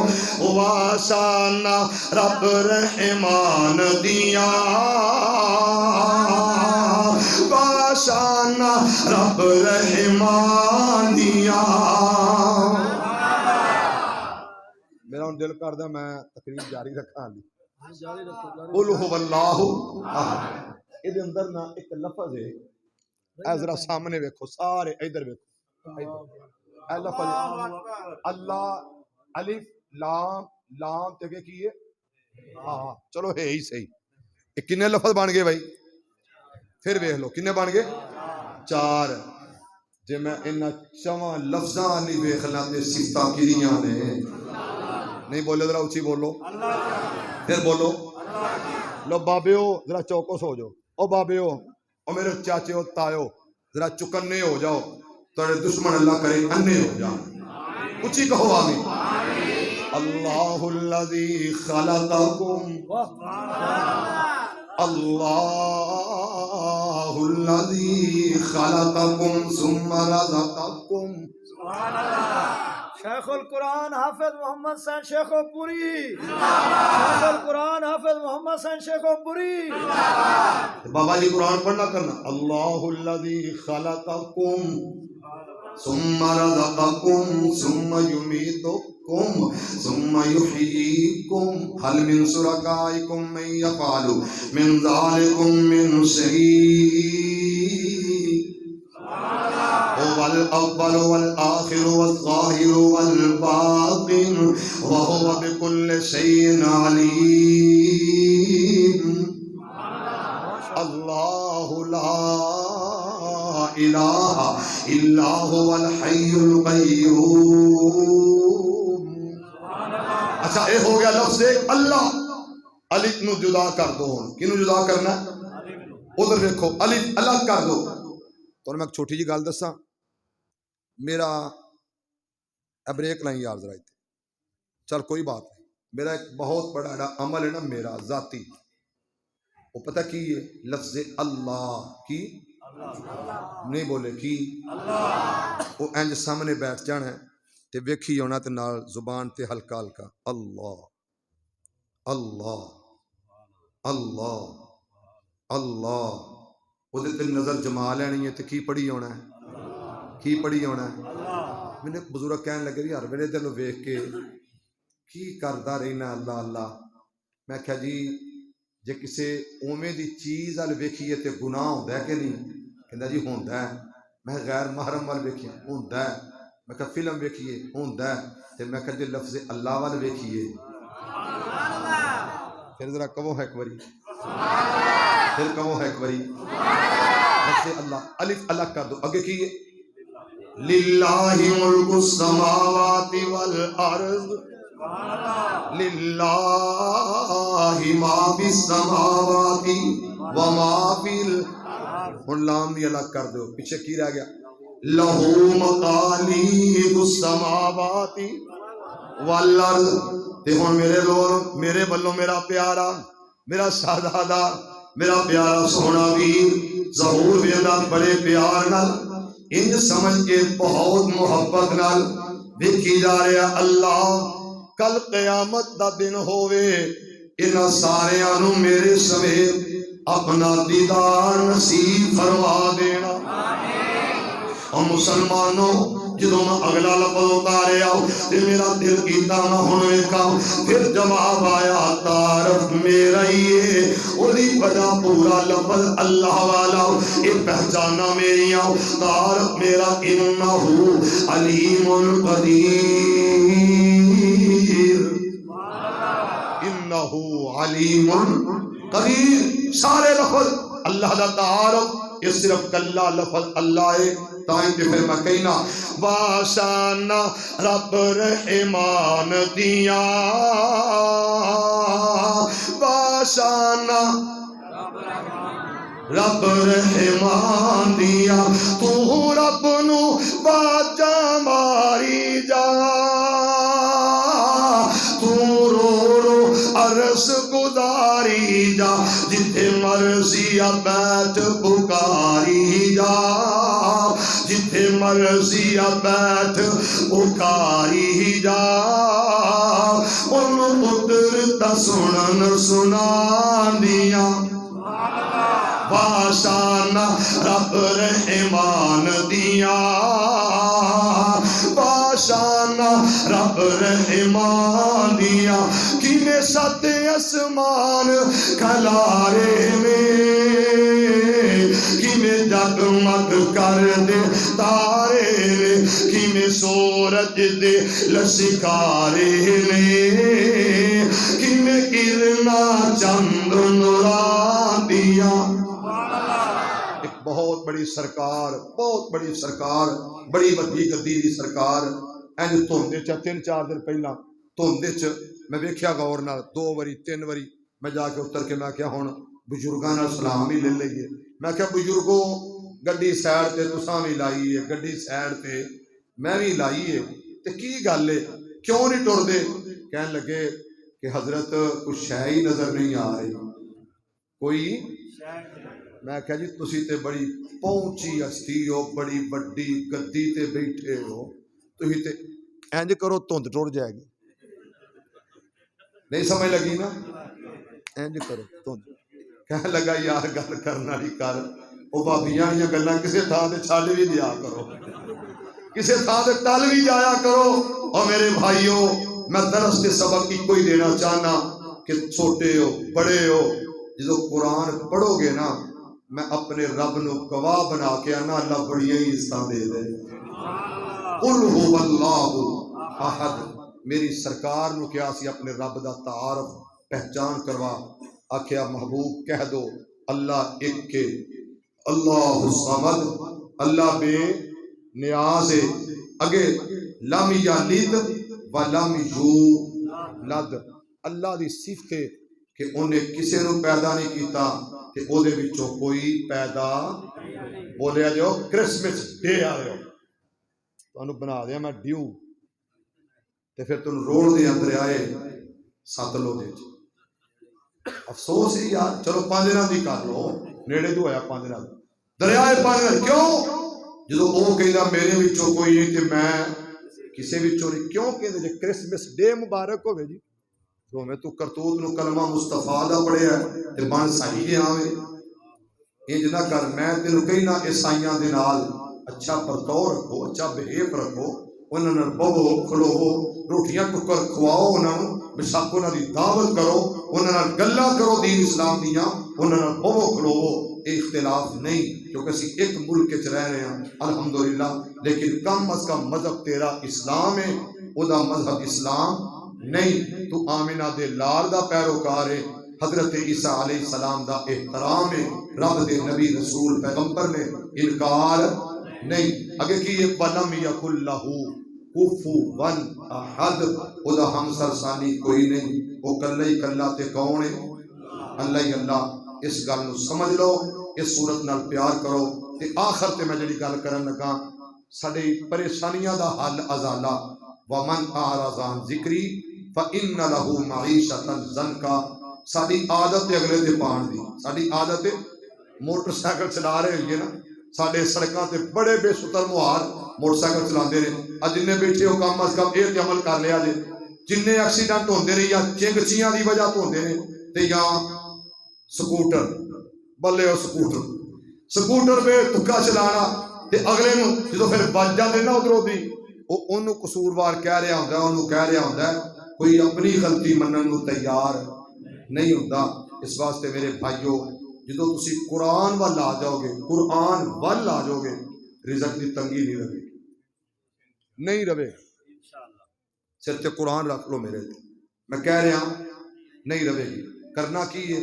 S2: واشانا رب رحمان دیا، واشانا رب رحمان دیا۔ میرا دل کردا میں تقریر جاری رکھاں دی، قل هو اللہ احد، اے اندر نا ایک لفظ ہے، اے ذرا سامنے ویکھو سارے ادھر ویکھو، اے لفظ اللہ الف لام لام تے کی ہے ہاں چلو ہے ہی صحیح، یہ کنے لفظ بن گئے بھائی؟ پھر ویکھ لو کنے بن گئے؟ چار۔ جے میں انہاں چواں لفظاں نہیں ویکھنا تے صفتاں کیڑیاں نے؟ نہیں بولے ذرا اچھی بولو، پھر بولو۔ لو بابیو ذرا چوکس ہو جاؤ، او بابیو او میرے چاچے او تایو ذرا چکنے ہو جاؤ، تیرے دشمن اللہ کرے انے ہو جاؤ، اچھی کہو آمین۔ اللہ الذی خلقکم اللہ الذی خلقکم ثم رزقکم.
S3: شیخ القرآن حافظ محمد حسین شیخو پوری. شیخ القرآن حافظ محمد حسین شیخو پوری.
S2: بابا جی قرآن پڑھنا کرنا. اللہ الذی خلقکم ثم رزقکم ثم یمیتکم ثم یحییکم هل من شرکائکم من یفعل من ذلکم من شیء هو الأول والآخر والظاهر والباطن وهو بكل شيء عليم. الله لا إله إلا هو الحي القيوم. اچھا اے ہو گیا لفظ اللہ. الف نو جدا کر دو. کنو جدا کرنا ہے؟ ادھر دیکھو الف الگ کر دو. تو میں ایک چھوٹی جی گل دساں. میرا بریک لائیں یار ذرا اتنے. چل کوئی بات نہیں. میرا ایک بہت بڑا عمل ہے نا میرا ذاتی. وہ پتہ کی ہے لفظ اللہ کی نہیں بولے کی وہ انج سامنے بیٹھ جانا ہے تے ویکھی ہونا تے نال زبان تے ہلکا ہلکا اللہ اللہ اللہ اللہ. وہ نظر جما لینی ہے تے کی پڑھی ہونا ہے کی پڑھی ہونا ہے. میں بزرگ کہنے لگے یار میرے دل ویکھ کے کی کردا رہنا اللہ اللہ. میں کہا جی جے کسے اوویں دی چیز ال ویکھیے تے گناہ ہوندا ہے کہ نہیں؟ کہندا جی ہوندا ہے. میں غیر محرم ول ویکھیا ہوندا ہے. میں کہا فلم ویکھیے ہوندا ہے. تے میں کہا جی لفظ اللہ ول ویکھیے پھر ذرا کہو ایک باری پھر کہو ایک باری لفظ اللہ الف الگ کر دو. اگے کی ہے للہ ملک السماوات والارض للہ ما فی السماوات وما فی ہن لام بھی الگ کر دو. پیچھے کی رہ گیا لہو مقالید السماوات والارض. تے ہن میرے لوگ میرے بلوں میرا پیارا میرا شہزادہ میرا پیارا سونا ویر ظہور ویلا بڑے پیار نال انج سمجھ کے بہت محبت نال دیکھی جا رہا اللہ کل قیامت دا دن ہوئے انہاں ساریاں نو میرے سمیت اپنا دیدار نصیب فرما دینا. اور مسلمانوں جدوں میں اگلا لفظ اتارے آؤ تے میرا دل کیتا نہ ہن ویکھاں پھر جواب آیا تعارف میرا ہی ہے. اودی وجہ پورا لفظ اللہ والا یہ پہچانا میری آؤ تعارف میرا انہ علیم قدیر انہ علیم قدیر. سارے لفظ اللہ دا تعارف یہ صرف کلا لفظ اللہ ہے. تائیں تے پھر میں کہنا واشانا رب رحمان دیا واشانا رب رحمان دیا تو رب نو باجا ماری جا تو رو رو عرص گزاری جا جتھے مرضی بیٹھ پکاری جا جتھے مرضی بیٹھ پکاری جا ان پتر تا سنن سنا دیا باشانہ رب رحمان دیا باشانہ رب رحمان دیا کنے ست اسمان کھلارے میں کنے جگمگ کر دے تارے نے کنے سورج دے لشکارے نے کنے کرنا چند نوران دیا. ایک بہت بڑی سرکار بڑی وڈی گدی دی سرکار اینج دھوندے چ 3-4 دن پہلا دھوندے چ میں ویکھیا غور نال 2 واری 3 واری میں جا کے اتر کے میں کہیا ہن بزرگاں نال سلام بھی لے لئیے. میں کہیا بزرگوں گڈی سائڈ تے تساں بھی لائی ہے گڈی سائڈ تے میں بھی لائی ہے تے کی گل ہے کیوں نہیں ٹردے؟ کہنے لگے کہ حضرت کچھ شے ہی نظر نہیں آ رہی کوئی. میں کہا جی تسی تے بڑی پہنچی ہستی ہو, بڑی وڈی گدی تے بیٹھے ہو, تسی تے اینج کرو دھند ٹر جائے گی. نہیں سمجھ لگی نا, اینج کرو دھند. کہنے لگا یار گل کرنا والی کر, وہ بھابیاں دیاں گلاں کسے تھاں تے چھڈ بھی دیا کرو, کسے تھاں تے ٹل بھی جایا کرو. اور میرے بھائیو میں درس کے سبق ایک ہی دینا چاہنا کہ چھوٹے ہو بڑے ہو, جدو قرآن پڑھو گے نا, میں اپنے رب نو گواہ بنا کے آنا اللہ بڑیاں ہی عزتاں دے دے. قل هو اللہ احد, میری سرکار نو کیا سی اپنے رب دا تعارف پہچان کروا, آکھیا محبوب کہہ دو اللہ ایک کے, اللہ الصمد, اللہ بے نیاز ہے, اگے لم یلد ولم یولد, اللہ دی صفت ہے کہ انہیں کسے نو پیدا نہیں کیتا تے او دے وچوں کوئی پیدا. بولیا جو کرسمس ڈے آ رہے ہو, تانوں بنا دیا میں ڈیو تے پھر تم روڑ دے اندر آئے ستلو دے. افسوس ہے یار, چلو 5 دن دی کر لو, نیڑے جو ہویا 5 دن دریائے 5 دن. کیوں جدو او کہدا میرے وچوں کوئی نہیں تے میں کسے وچوں نہیں, کیوں کہندے جے کرسمس ڈے مبارک ہوے جی, تو میں تو کرتوت نو کلمہ مصطفیٰ دا پڑھیا تے بن صحیح آویں. انج نہ کر, میں تینوں کہنا عیسائیاں دے نال اچھا برتاؤ رکھو, اچھا بہیو رکھو, انہاں نال بہو کھلوو, روٹیاں ٹکر کھواؤ انہاں نوں, بشک انہاں دی دعوت کرو, انہاں نال گلاں کرو دین اسلام دیاں, انہاں نال بہو کھلوو. اختلاف نہیں کیونکہ اسی ایک ملک وچ رہ رہے ہیں الحمدللہ, لیکن کم از کم مذہب تیرا اسلام ہے, او دا مذہب اسلام نہیں. تو آمنہ دے لال دا پیروکار ہے, حضرت عیسیٰ علیہ السلام دا احترام ہے, رب دے نبی رسول پیغمبر نے انکار نہیں. اگے کی یہ وَلَمْ يَكُنْ لَهُ كُفُوًا أَحَدٌ, او دا ہمسر ثانی کوئی نہیں, وہ کلہ ہی کلہ تے کون ہے, اللہ ہی اللہ. اس گل نو سمجھ لو, اس صورت نال پیار کرو. تے آخر تے میں جڑی گل کرن لگا, ساڈی پریشانیاں دا حل ازالہ. وَمَنْ أَعْرَضَ عَنْ ذِكْرِي فَإِنَّ لَهُ مَعِيشَةً ضَنْكًا. ساڈی عادت ہے اگلے تے پان دی, ساڈی عادت ہے موٹر سائیکل چلا رہے ہوئے نا, ساڈے سڑکاں تے بڑے بے شتر مہار موٹر سائیکل چلاندے نے. اج جنے بیٹھے ہو کم از کم یہ تے عمل کر لیا جے, جنے ایکسیڈنٹ ہوندے نے یا چنگچیاں دی وجہ تو ہوندے نے تے یا سکوٹر, بلے ہو سکوٹر پہ تکا چلانا تے اگلے نو جدو پھر بچ جاندے نا ادھروں دی, او اونوں قصوروار کہہ رہا ہوندا, اونوں کہہ رہا ہوندا, کوئی اپنی غلطی منن نو تیار نہیں ہوندا. اس واسطے میرے بھائیو جدو تسی قرآن وال آ جاؤ گے, قرآن وال آ جاؤ گے, رزق دی تنگی نہیں رہے, نہیں رہے. سر تے قرآن رکھ لو میرے تے, میں کہہ رہا نہیں رہے گی. کرنا کی ہے,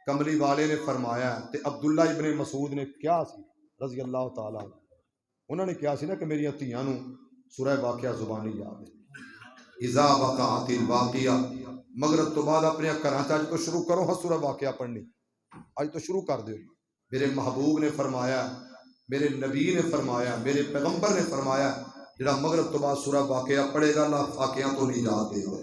S2: کملی والے نے فرمایا تے عبداللہ ابن مسعود نے کیا سی رضی اللہ تعالیٰ, انہوں نے کیا سی نا کہ میری تیاں نو سورہ واقعہ زبانی یاد ہے. اذا وقعت الواقعہ, مغرب تو بعد اپنے گھراں چ تو شروع کرو ہاں سورہ واقعہ پڑھنی, اج تو شروع کر دو. میرے محبوب نے فرمایا, میرے نبی نے فرمایا, میرے پیغمبر نے فرمایا, جڑا مغرب تو بعد سورہ واقعہ پڑھے گا اللہ واقعہ تو نجات دے گا.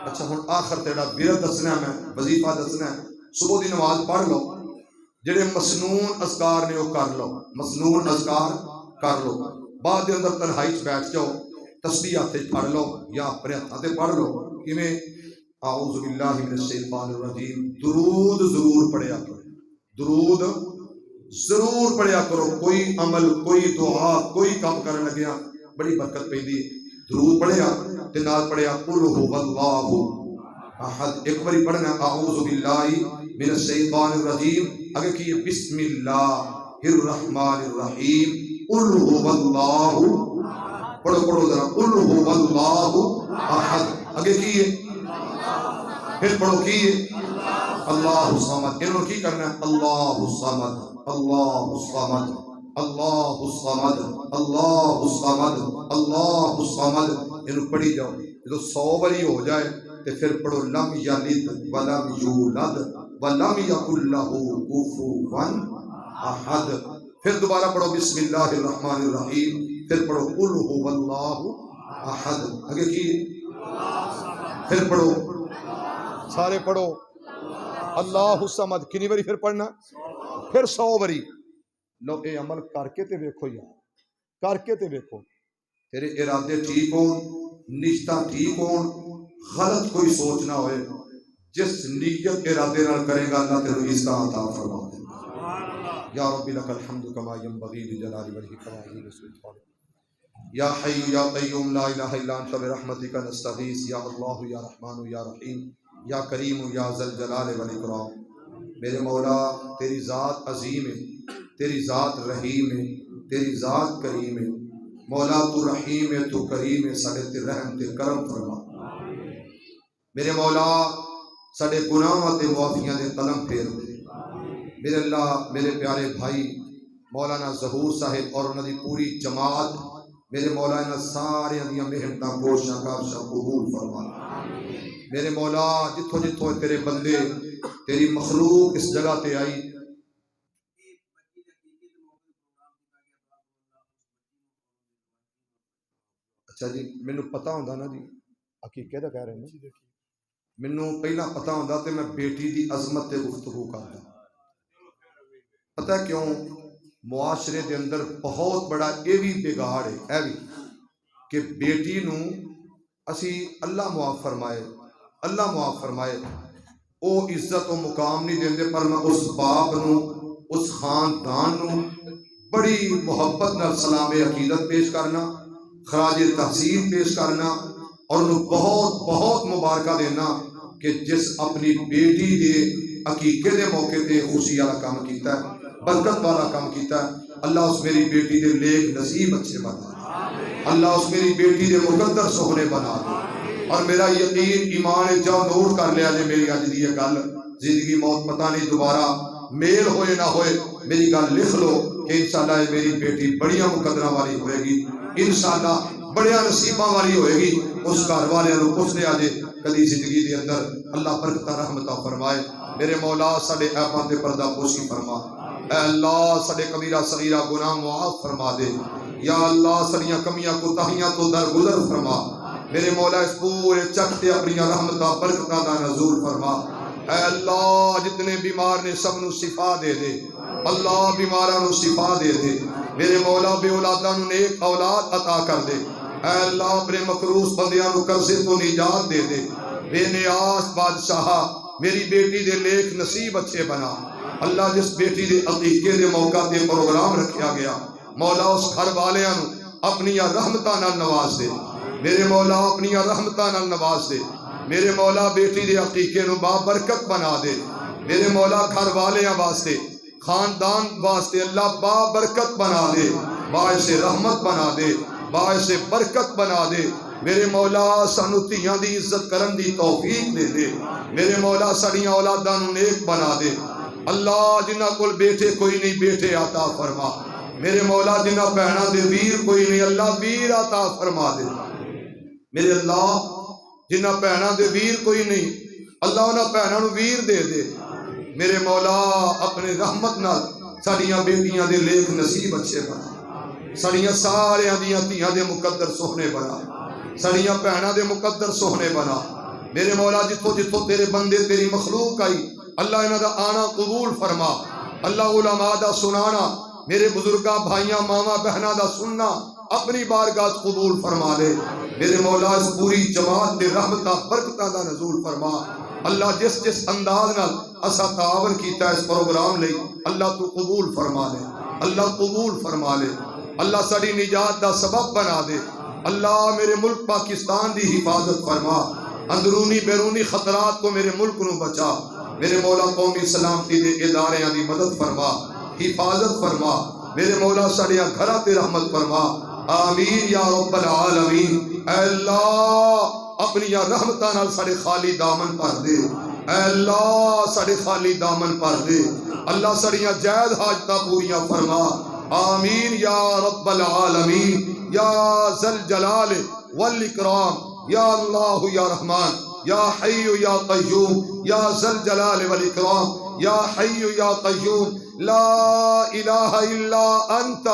S2: اچھا ہن آخر تیرا ورد دسنا ہے, میں وظیفہ دسنا ہے. صبح دی نماز پڑھ لو, جڑے مسنون اذکار نے وہ کر لو, مسنون اذکار کر لو. بعد دے اندر تنہائی چ بیٹھ جاؤ, تسبیح ہاتھ پڑھ لو یا اپنے ہاتھاں تے پڑھ لو. کیویں اعوذ باللہ من الشیطان الرجیم, درود ضرور پڑھیا کرو, درود ضرور پڑھیا کرو. کوئی عمل, کوئی دعا, کوئی کام کرن لگیا بڑی برکت پیندی. درود پڑھیا تے نال پڑھیا قل هو اللہ احد. ایک باری پڑھنا اعوذ باللہ من الشیطان الرجیم, اگے کی بسم اللہ الرحمن الرحیم, قل هو اللہ, پڑھو ذرا, قل هو اللہ احد. اگے کی پھر پڑھو کی اللہ الصمد. انہوں کی کرنا ہے اللہ الصمد, اللہ الصمد, اللہ الصمد, اللہ الصمد, اللہ الصمد. انہوں پڑھی جاؤ. جب 100 باری ہو جائے تو پھر پڑھو لم یلد ولم یولد ولم یکن لہ کفوا احد. پھر دوبارہ پڑھو بسم اللہ الرحمن الرحیم, پھر پڑھو قل هو اللہ احد. اگے کی پھر پڑھو سارے پڑھو اللہ الصمد. کنی باری پھر پڑھنا؟ پھر 100 باری. لو اے عمل کر کے تے ویکھو یار, کر کے تے ویکھو. تیرے ارادے ٹھیک ہون, نشتہ ٹھیک ہون, غلط کوئی سوچ نہ ہوئے. جس نیت ارادے نال کرے گا اللہ تیرے رزق عطا فرما دے. یا رب لک الحمد کما ینبغی لجلال وجهک وعظیم سلطانک. یا حی یا قیوم لا الہ الا انت برحمتک نستغیث. یا اللہ یا رحمان یا رحیم یا کریم یا ذا الجلال والاکرام. میرے مولا تیری ذات عظیم ہے, تیری ذات رحیم ہے, تیری ذات کریم ہے. مولا تو رحیم ہے, تو کریم ہے, ساڈے تے رحم تے کرم فرما. میرے مولا ساڈے گناہاں تے معافیاں دے قلم پھیر دے. میرے اللہ میرے پیارے بھائی مولانا ظہور صاحب اور انہاں دی پوری جماعت, میرے مولا انہاں سارے دیاں محنتاں کوششاں کارشاں قبول فرما. میرے مولا جتھوں جتھوں تیرے بندے تیری مخلوق اس جگہ تے آئی, اچھا جی مینوں پتہ ہوندا نا جی عقیقے دا کہہ رہے ہیں, مینوں پہلا پتہ ہوندا تے میں بیٹی دی عظمت تے گفتگو کردا. پتہ کیوں؟ معاشرے دے اندر بہت بڑا اے بھی بگاڑ ہے, اے بھی کہ بیٹی نو اسی اللہ معاف فرمائے, اللہ معاف فرمائے, او عزت و مقام نہیں دیندے, پر میں اس باپ نو اس خاندان نو بڑی محبت نال سلام عقیدت پیش کرنا, خراج تحسین پیش کرنا, اور انہوں بہت بہت مبارکہ دینا کہ جس اپنی بیٹی دے عقیقے دے موقع تے خوشی والا کام کیتا ہے, برکت والا کام کیتا ہے. اللہ اس میری بیٹی دے نیک نصیب اچھے بنا دے, اللہ اس میری بیٹی دے مقدر سہنے بنا دے. اور میرا یقین ایمان جاؤ نوٹ کر لیا جے میری اج دی یہ گل, زندگی موت پتہ نہیں دوبارہ میل ہوئے نہ ہوئے, میری گل لکھ لو کہ انشاءاللہ یہ میری بیٹی بڑیاں مقدرہ والی ہوئے گی, انشاءاللہ بڑیاں نصیبہ والی ہوئے گی. اس گھر والے نو پوچھ لیا جے کدی زندگی دے اندر اللہ برکتہ رحمتہ فرمائے. میرے مولا ساڈے عیباں تے پردہ پوشی فرما. اے اللہ ساڈے کبیرہ صغیرہ گناہ معاف فرما دے. یا اللہ ساڈیاں کمیاں کوتاہیاں تو درگزر فرما. میرے مولا اس پورے چک تے اپنی رحمتہ برکتہ دا نزول فرما. اے اللہ جتنے بیمار نے سب نو شفا دے دے, اللہ بیماراں نو شفا دے دے. میرے مولا بے اولاداں نو نیک اولاد عطا کر دے. اے اللہ اپنے مقروض بندیاں نو قرضے تو نجات دے دے. بے نیاز بادشاہ میری بیٹی دے نیک نصیب اچھے بنا. اللہ جس بیٹی دے عقیقے دے موقع تے پروگرام رکھیا گیا, مولا اس گھر والیاں نو اپنی رحمتاں نال نواز دے. میرے مولا اپنی رحمتاں نال نواز دے. میرے مولا بیٹی دے عقیقے نو بابرکت بنا دے. میرے مولا گھر والیاں واسطے خاندان واسطے اللہ بابرکت بنا دے, باعث رحمت بنا دے, باعث برکت بنا دے. میرے مولا سانو تیاں دی عزت کرن دی توفیق دے دے. میرے مولا ساڈیاں اولاداں نو نیک بنا دے. اللہ جنہ کول بیٹے کوئی نہیں بیٹے عطا فرما. میرے مولا جنہ بہناں دے ویر کوئی نہیں اللہ ویر عطا فرما دے. میرے اللہ جنہ بہناں دے ویر کوئی نہیں اللہ انہاں بہناں نو ویر دے دے. میرے مولا اپنے رحمت نال ساڈیاں بیٹیاں دے نیک نصیب اچھے بنا. ساڈیاں ساریاں دیاں تیاں دے مقدر سوہنے بنا. ساڈیاں بہناں دے مقدر سوہنے بنا. میرے مولا جتھوں جتھوں تیرے بندے تیری مخلوق آئی اللہ انہاں دا آنا قبول فرما. اللہ علماء دا سنانا, میرے بزرگاں بھائیاں ماما بہناں دا سننا اپنی بارگاہ قبول فرما لے. میرے مولا اس پوری جماعت دے رحمتہ برکتہ دا نزول فرما. اللہ جس جس انداز نال اسا تعاون کیتا اس پروگرام لئی اللہ تو قبول فرما لے, اللہ قبول فرما لے. اللہ ساڈی نجات دا سبب بنا دے. اللہ میرے ملک پاکستان دی حفاظت فرما. اندرونی بیرونی خطرات کو میرے ملک نو بچا. میرے مولا قومی سلامتی دے اداریاں دی مدد فرما, حفاظت فرما. میرے مولا ساڈیاں گھراں تے رحمت فرما. آمین یا رب العالمین. اے اللہ اپنی رحمتاں نال ساڈے خالی دامن بھر دے. اے اللہ ساڈے خالی دامن بھر دے. اللہ ساڈیاں جائز حاجتاں پوریاں فرما. آمین یا رب العالمین یا ذا الجلال والاکرام. یا اللہ یا رحمان یا حی یا قیوم یا ذا الجلال والاکرام. یا حی یا قیوم لا الہ الا انت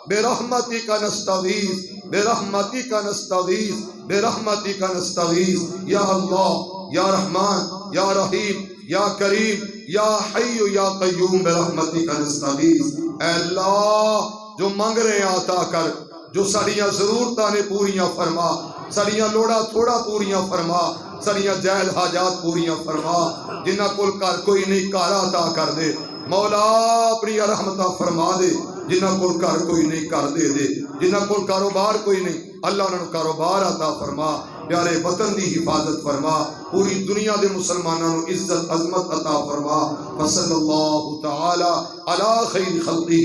S2: برحمتک نستغیث برحمتک نستغیث برحمتک نستغیث یا اللہ یا رحمان یا رحیم یا کریم یا حی یا قیوم برحمتک نستغیث. اے اللہ جو منگ رہے ہیں عطا کر، جو ساڑیاں ضرورتاں نے پوریاں فرما، ساڑیاں لوڑا تھوڑا پوریاں فرما، ساڑیاں جائز حاجات پوریاں فرما. جنہ کول کر کوئی نہیں کار عطا کر دے مولا، اپنی رحمتہ فرما دے. جنہ کول کر کوئی نہیں کر دے دے. جنہ کول کاروبار کوئی نہیں اللہ انہوں کاروبار عطا فرما. پیارے وطن دی حفاظت فرما. پوری دنیا دے مسلمانوں عزت عظمت عطا فرما. وصلی اللہ تعالی علی خیر خلقہ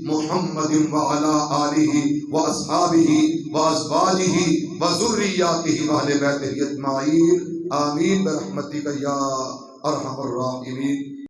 S2: محمد وعلی آلہ واصحابہ وازواجہ وذریاتہ واہل بیتہ اجمعین. آمین برحمتک یا ارحم الراحمین.